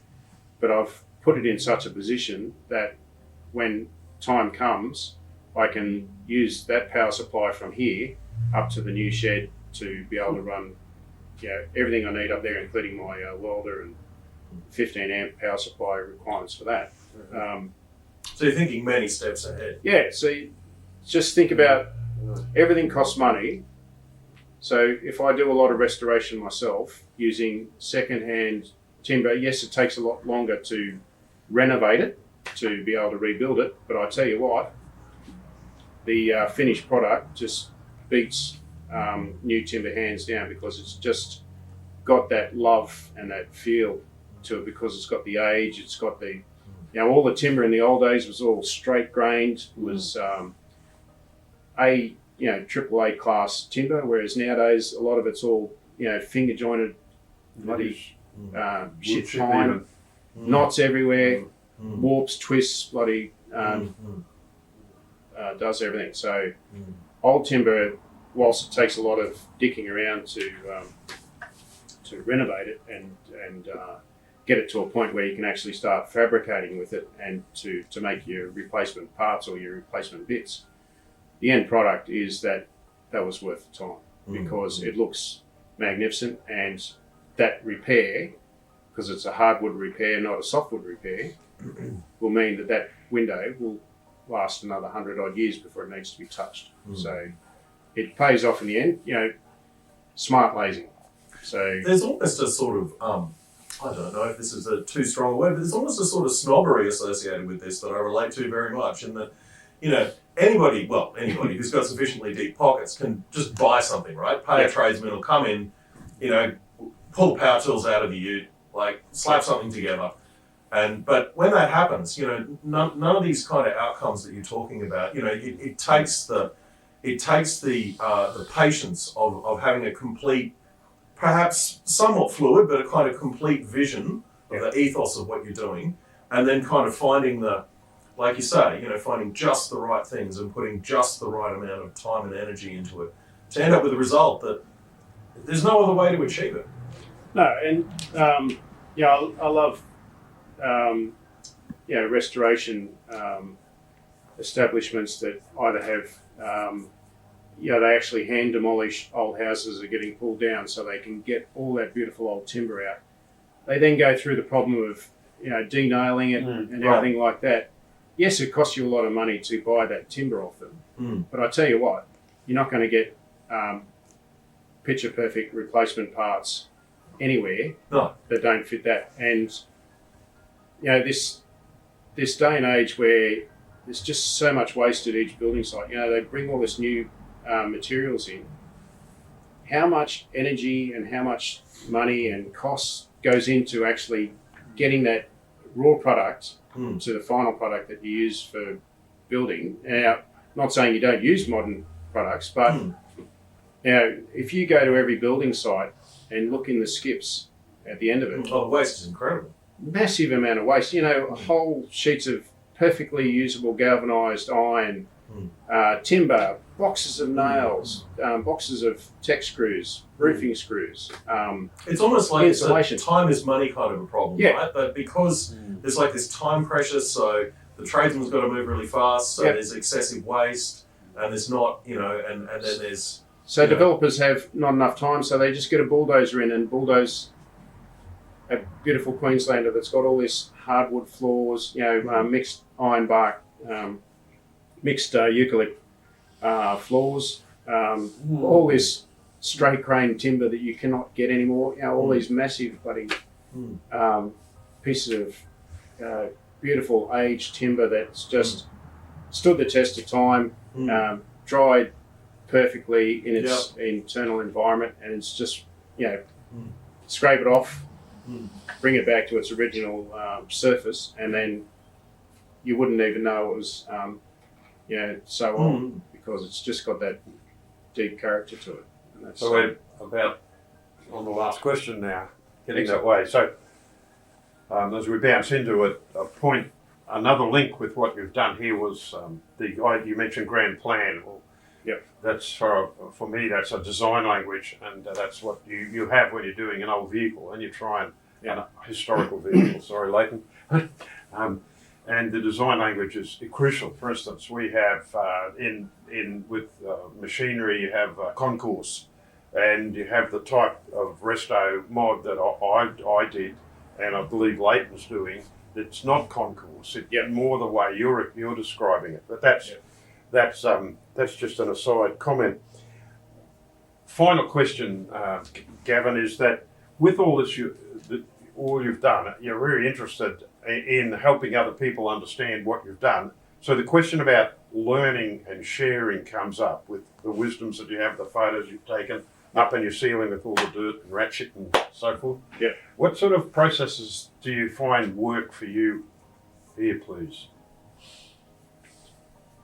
but I've put it in such a position that when time comes, I can use that power supply from here up to the new shed to be able to run everything I need up there, including my welder and 15 amp power supply requirements for that. So you're thinking many steps ahead. Yeah, so just think about everything costs money. So if I do a lot of restoration myself using second-hand timber, yes, it takes a lot longer to renovate it, to be able to rebuild it, but I tell you what, the finished product just beats new timber hands down, because it's just got that love and that feel to it, because it's got the age, it's got the, all the timber in the old days was all straight grained, was triple A class timber, whereas nowadays a lot of it's all finger jointed, bloody shit pine, knots everywhere, warps, twists, bloody does everything. So old timber, whilst it takes a lot of dicking around to renovate it and get it to a point where you can actually start fabricating with it and to make your replacement parts or your replacement bits, the end product is that was worth the time because it looks magnificent, and that repair, because it's a hardwood repair, not a softwood repair, will mean that window will last another 100 odd years before it needs to be touched. So it pays off in the end, smart lazing. So there's almost a sort of, I don't know if this is a too strong a word, but there's almost a sort of snobbery associated with this that I relate to very much, in that, anybody who's got sufficiently deep pockets can just buy something, right? Pay a tradesman will come in, pull the power tools out of the ute, slap something together. But when that happens, none of these kind of outcomes that you're talking about, it takes the patience of having a complete, perhaps somewhat fluid, but a kind of complete vision of the ethos of what you're doing, and then kind of finding like you say, finding just the right things and putting just the right amount of time and energy into it to end up with a result that there's no other way to achieve it. No, and I love restoration establishments that either have they actually hand demolish old houses that are getting pulled down so they can get all that beautiful old timber out. They then go through the problem of denailing it and everything like that. Yes, it costs you a lot of money to buy that timber off them, but I tell you what, you're not going to get picture perfect replacement parts anywhere that don't fit that. And this day and age where there's just so much waste at each building site, they bring all this new materials in. How much energy and how much money and cost goes into actually getting that raw product to the final product that you use for building? Now, not saying you don't use modern products, but if you go to every building site and look in the skips at the end of it, the waste is incredible. Massive amount of waste. Whole sheets of perfectly usable galvanised iron, timber, boxes of nails, boxes of tech screws, roofing screws. It's almost like it's insulation. a time is money kind of a problem, right? But because there's this time pressure, so the tradesman's got to move really fast, so there's excessive waste, and there's not, and then there's... So developers have not enough time, so they just get a bulldozer in and bulldoze a beautiful Queenslander that's got all this hardwood floors, mixed iron bark, mixed eucalypt floors, all this straight grain timber that you cannot get anymore. All these massive bloody pieces of beautiful aged timber that's just stood the test of time, dried perfectly in its internal environment, and it's just scrape it off, bring it back to its original surface, and then you wouldn't even know it was so old, because it's just got that deep character to it. And that's, so we're about on the last question now, getting that way. So as we bounce into it, a point, another link with what you've done here was you mentioned grand plan. Well, that's for me, that's a design language, and that's what you have when you're doing an old vehicle and you try and a historical vehicle. Sorry, Leighton. And the design language is crucial. For instance, we have with machinery, you have concourse, and you have the type of resto mod that I did, and I believe Leighton's doing. It's not concourse. It's more the way you're describing it. But that's just an aside comment. Final question, Gavin, is that with all this all you've done, you're very interested in helping other people understand what you've done. So the question about learning and sharing comes up with the wisdoms that you have, the photos you've taken up in your ceiling with all the dirt and rat shit and so forth. Yeah. What sort of processes do you find work for you here, please?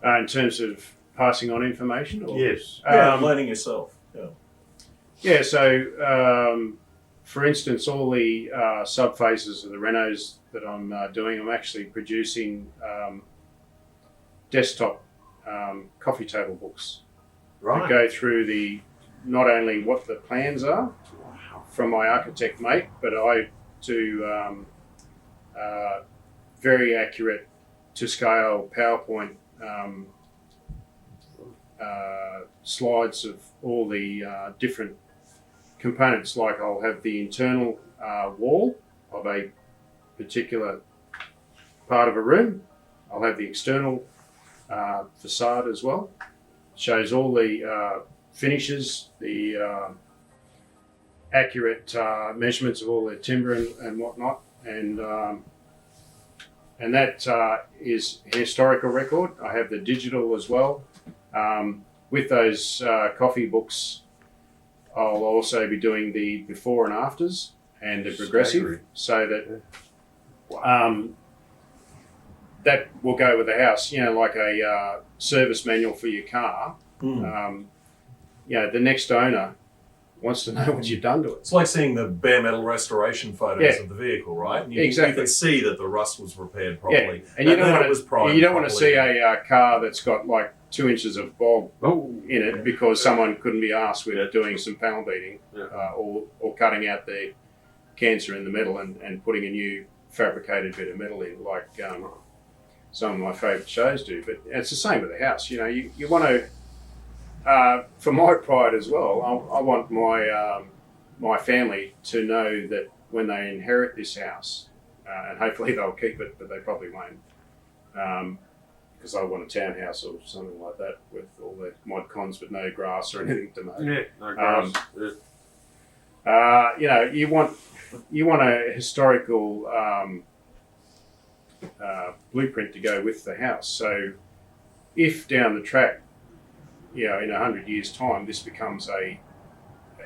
In terms of passing on information? Or? Yes. learning yourself. So for instance, all the subphases of the renos that I'm doing, I'm actually producing desktop coffee table books that go through not only what the plans are from my architect mate, but I do very accurate to scale PowerPoint slides of all the different components. Like I'll have the internal wall of a particular part of a room. I'll have the external facade as well. Shows all the finishes, the accurate measurements of all the timber and whatnot, and that is a historical record. I have the digital as well. With those coffee books, I'll also be doing the before and afters and the progressive, so that that will go with the house. You know, like a service manual for your car. The next owner wants to know what you've done to it. It's like seeing the bare metal restoration photos of the vehicle, right? And you can see that the rust was repaired properly. And you don't want to see a car that's got like 2 inches of bog in it because someone couldn't be asked with doing some panel beating or cutting out the cancer in the metal and putting a new fabricated bit of metal in, like some of my favourite shows do. But it's the same with the house. You know, you want to. For my pride as well, I want my family to know that when they inherit this house, and hopefully they'll keep it, but they probably won't, because I want a townhouse or something like that with all the mod cons but no grass or anything to mow. Yeah, no grass. You want a historical blueprint to go with the house. So if down the track, in 100 years' time, this becomes a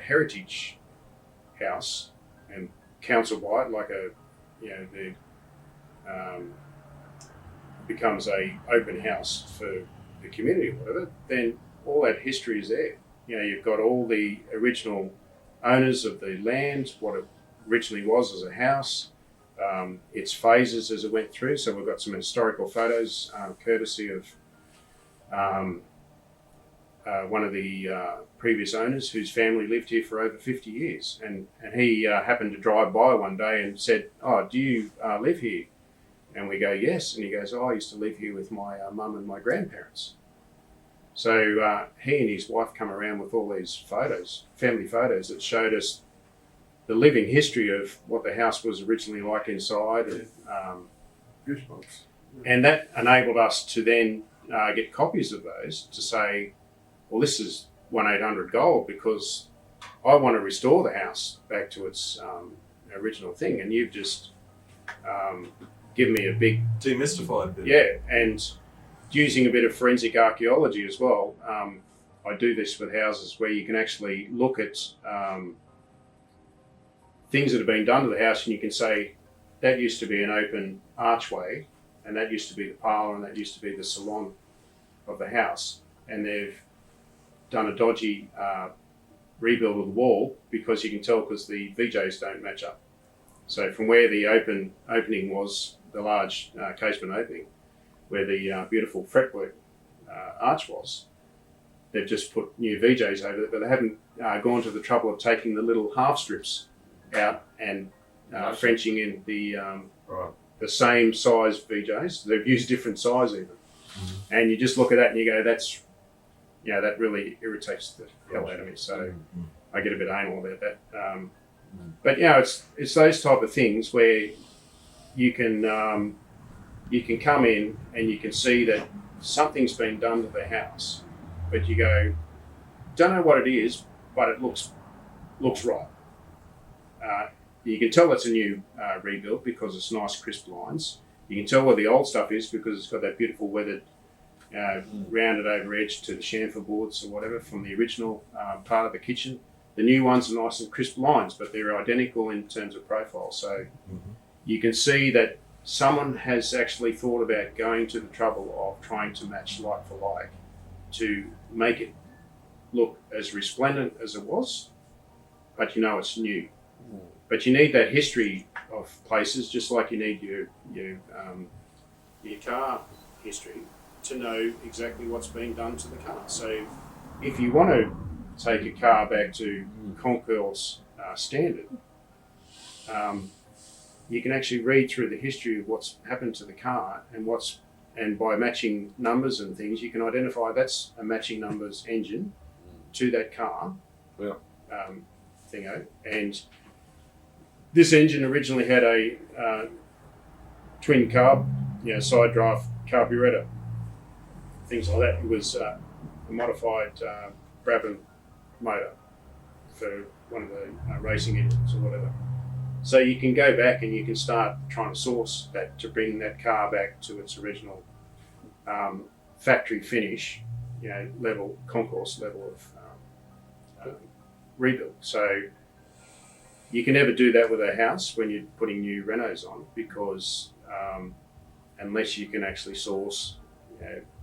heritage house and council-wide, like becomes a open house for the community or whatever, then all that history is there. You know, you've got all the original owners of the land, what it originally was as a house, its phases as it went through. So we've got some historical photos, courtesy of one of the previous owners whose family lived here for over 50 years. And he happened to drive by one day and said, "Oh, do you live here?" And we go, "Yes." And he goes, "Oh, I used to live here with my mum and my grandparents." So he and his wife come around with all these photos, family photos, that showed us the living history of what the house was originally like inside. Goosebumps. And that enabled us to then get copies of those to say, well, this is 1-800 gold because I want to restore the house back to its original thing. And you've just given me a big... demystified bit. Yeah, and using a bit of forensic archaeology as well. I do this with houses where you can actually look at things that have been done to the house and you can say, that used to be an open archway and that used to be the parlour and that used to be the salon of the house. And they've done a dodgy rebuild of the wall because you can tell because the VJs don't match up. So from where the opening was, the large casement opening, where the beautiful fretwork arch was, they've just put new VJs over it, but they haven't gone to the trouble of taking the little half strips out and Frenching in the same size VJs. They've used different size even. Mm-hmm. And you just look at that and you go, that really irritates the hell out of me. So I get a bit anal about that. But it's those type of things where you can come in and you can see that something's been done to the house, but you go, don't know what it is, but it looks right. You can tell it's a new rebuild because it's nice crisp lines. You can tell where the old stuff is because it's got that beautiful weathered rounded over edge to the chamfer boards or whatever from the original part of the kitchen. The new ones are nice and crisp lines, but they're identical in terms of profile. So you can see that someone has actually thought about going to the trouble of trying to match like for like to make it look as resplendent as it was, but it's new. But you need that history of places, just like you need your car history to know exactly what's being done to the car. So if you want to take a car back to Concours standard, you can actually read through the history of what's happened to the car and and by matching numbers and things, you can identify that's a matching numbers engine to that car. Yeah. Thingo. And this engine originally had a twin carb, side drive carburettor, things like that. It was a modified Brabham motor for one of the racing engines or whatever. So you can go back and you can start trying to source that to bring that car back to its original factory finish, level, concourse level of rebuild. So you can never do that with a house when you're putting new renos on, because unless you can actually source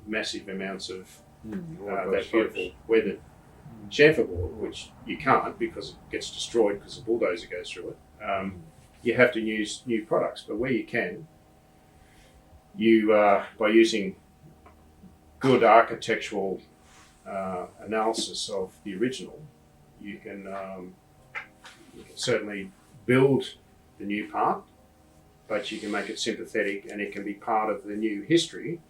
massive amounts of that beautiful weathered chamfer board, which you can't because it gets destroyed because the bulldozer goes through it. You have to use new products, but where you can, you by using good architectural analysis of the original, you can certainly build the new part, but you can make it sympathetic and it can be part of the new history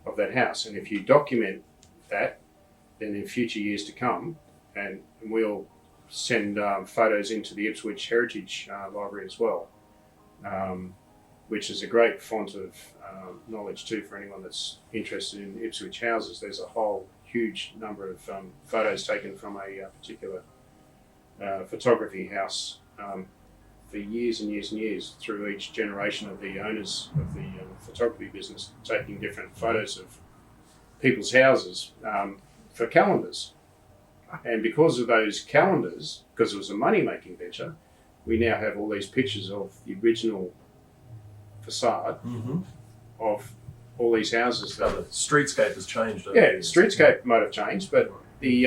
of that house. And if you document that, then in future years to come, and we'll send photos into the Ipswich Heritage Library as well, which is a great font of knowledge too for anyone that's interested in Ipswich houses. There's a whole huge number of photos taken from a particular photography house for years and years and years, through each generation of the owners of the photography business, taking different photos of people's houses for calendars. And because of those calendars, because it was a money-making venture, we now have all these pictures of the original facade of all these houses. The streetscape has changed. Yeah, the streetscape might have changed, but the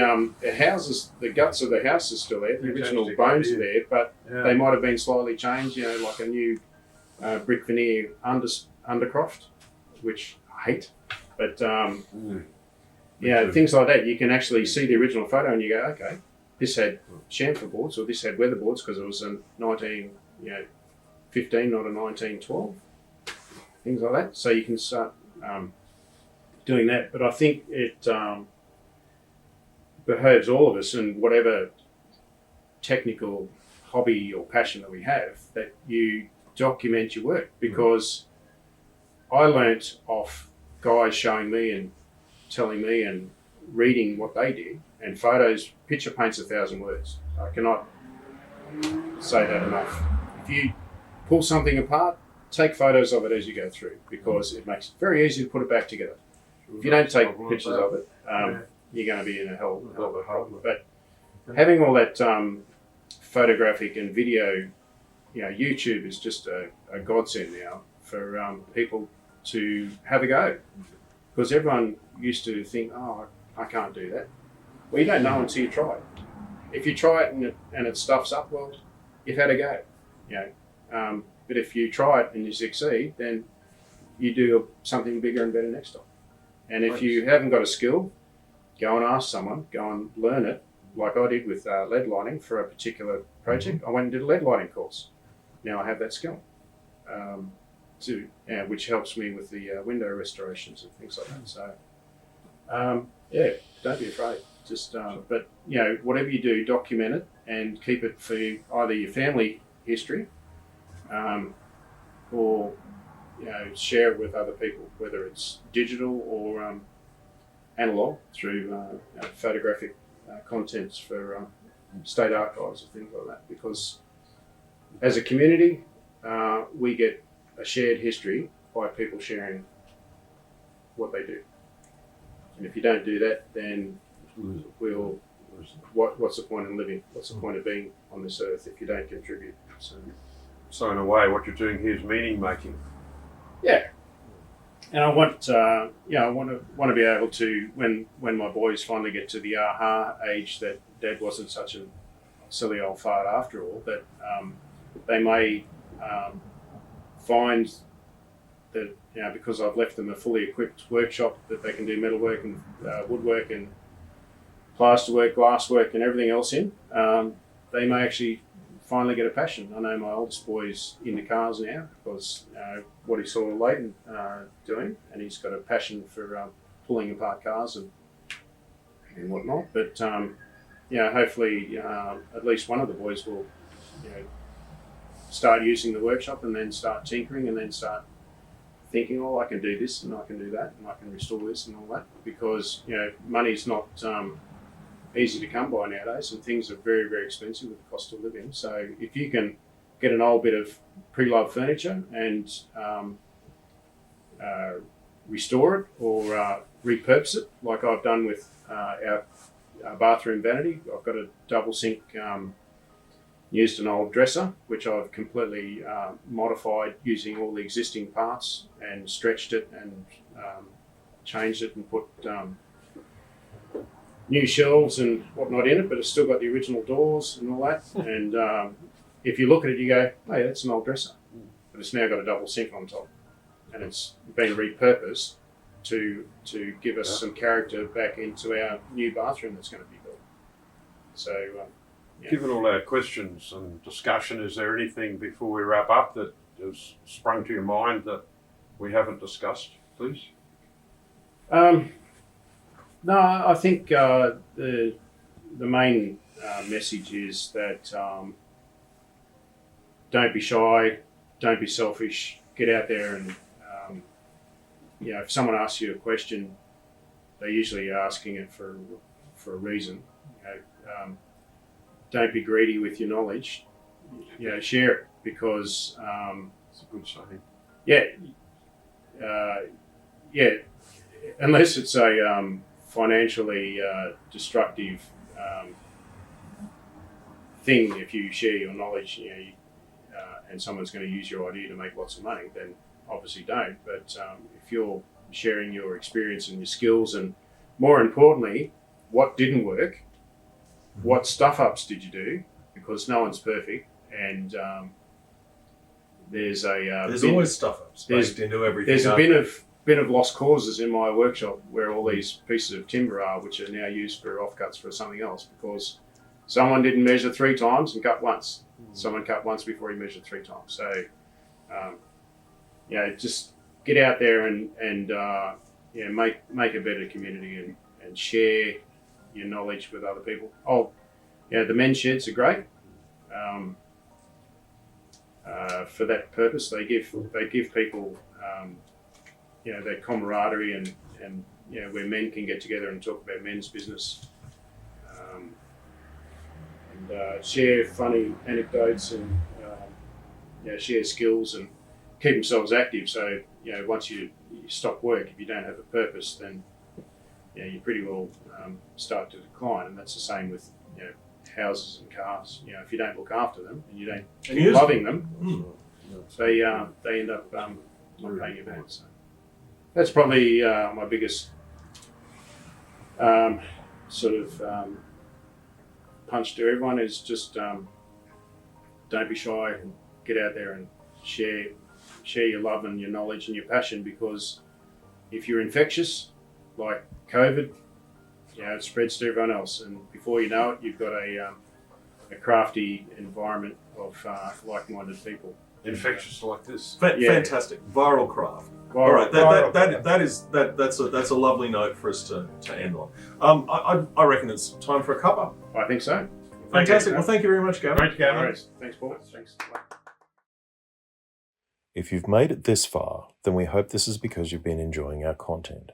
houses, the guts of the house is still there. The original bones are there, but they might have been slightly changed. Like a new brick veneer undercroft, which I hate. But things like that. You can actually see the original photo, and you go, okay, this had chamfer boards, or this had weather boards, because it was a 1915, not a 1912. Things like that. So you can start doing that. But I think it behoves all of us, in whatever technical hobby or passion that we have, that you document your work, because I learnt off guys showing me and telling me and reading what they did, and photos, picture paints 1,000 words. I cannot say that enough. If you pull something apart, take photos of it as you go through, because it makes it very easy to put it back together. If you don't take pictures of it, you're going to be in a hell of a problem. But having all that photographic and video, YouTube is just a godsend now for people to have a go. Because everyone used to think, oh, I can't do that. Well, you don't know until you try it. If you try it and it stuffs up, well, you've had a go. But if you try it and you succeed, then you do something bigger and better next time. And if you haven't got a skill, go and ask someone, go and learn it, like I did with lead lighting for a particular project. I went and did a lead lighting course. Now I have that skill, which helps me with the window restorations and things like that. So, don't be afraid. Just, but whatever you do, document it and keep it for either your family history, or share it with other people, whether it's digital or analog through photographic contents for state archives or things like that. Because as a community, we get a shared history by people sharing what they do. And if you don't do that, then what's the point in living? What's the point of being on this earth if you don't contribute? So in a way, what you're doing here is meaning making. Yeah, and I want to be able to, when my boys finally get to the aha age, that Dad wasn't such a silly old fart after all, that they may find that because I've left them a fully equipped workshop that they can do metalwork and woodwork and plasterwork, glasswork and everything else in, they may actually finally get a passion. I know my oldest boy's into cars now because what he saw Leighton doing, and he's got a passion for pulling apart cars and whatnot. But hopefully at least one of the boys will start using the workshop and then start tinkering and then start thinking, oh, I can do this and I can do that and I can restore this and all that, because money's not easy to come by nowadays, and things are very, very expensive with the cost of living. So if you can get an old bit of pre-loved furniture and restore it or repurpose it, like I've done with our bathroom vanity. I've got a double sink, used an old dresser, which I've completely modified using all the existing parts and stretched it and changed it and put new shelves and whatnot in it, but it's still got the original doors and all that. And if you look at it, you go, hey, that's an old dresser. But it's now got a double sink on top. And it's been repurposed to give us some character back into our new bathroom that's going to be built. So, given all our questions and discussion, is there anything before we wrap up that has sprung to your mind that we haven't discussed, please? No, I think the main message is that don't be shy, don't be selfish, get out there and if someone asks you a question, they're usually asking it for a reason. Don't be greedy with your knowledge. Share it, because It's a good saying. unless it's a financially destructive thing, if you share your knowledge, and someone's going to use your idea to make lots of money, then obviously don't. But if you're sharing your experience and your skills, and more importantly, what didn't work, what stuff-ups did you do, because no one's perfect, and there's always stuff-ups baked into everything. There's a bin of lost causes in my workshop where all these pieces of timber are, which are now used for offcuts for something else, because someone didn't measure 3 times and cut once. Someone cut once before he measured 3 times. So, just get out there and make a better community and share your knowledge with other people. The men's sheds are great. For that purpose, they give people that camaraderie and where men can get together and talk about men's business, and share funny anecdotes and share skills and keep themselves active. So once you stop work, if you don't have a purpose, then you pretty well start to decline. And that's the same with houses and cars. If you don't look after them and you don't keep loving them, they end up not paying you back. So that's probably my biggest punch to everyone, is just don't be shy and get out there and share your love and your knowledge and your passion, because if you're infectious, like COVID, it spreads to everyone else, and before you know it, you've got a crafty environment of like-minded people. Infectious like this. Fantastic. Viral craft. All right, that's a lovely note for us to end on. I reckon it's time for a cuppa. I think so. Fantastic. Well, thank you very much, Gavin. Thanks, Gavin. Right. Thanks, Paul. Thanks. If you've made it this far, then we hope this is because you've been enjoying our content.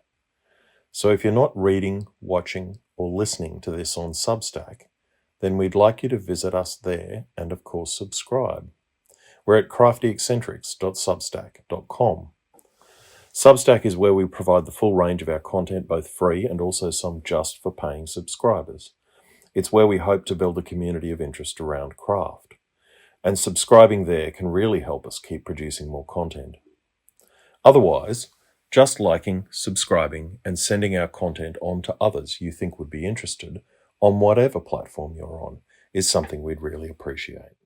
So if you're not reading, watching, or listening to this on Substack, then we'd like you to visit us there and, of course, subscribe. We're at craftyeccentrics.substack.com. Substack is where we provide the full range of our content, both free and also some just for paying subscribers. It's where we hope to build a community of interest around craft. And subscribing there can really help us keep producing more content. Otherwise, just liking, subscribing, and sending our content on to others you think would be interested on whatever platform you're on is something we'd really appreciate.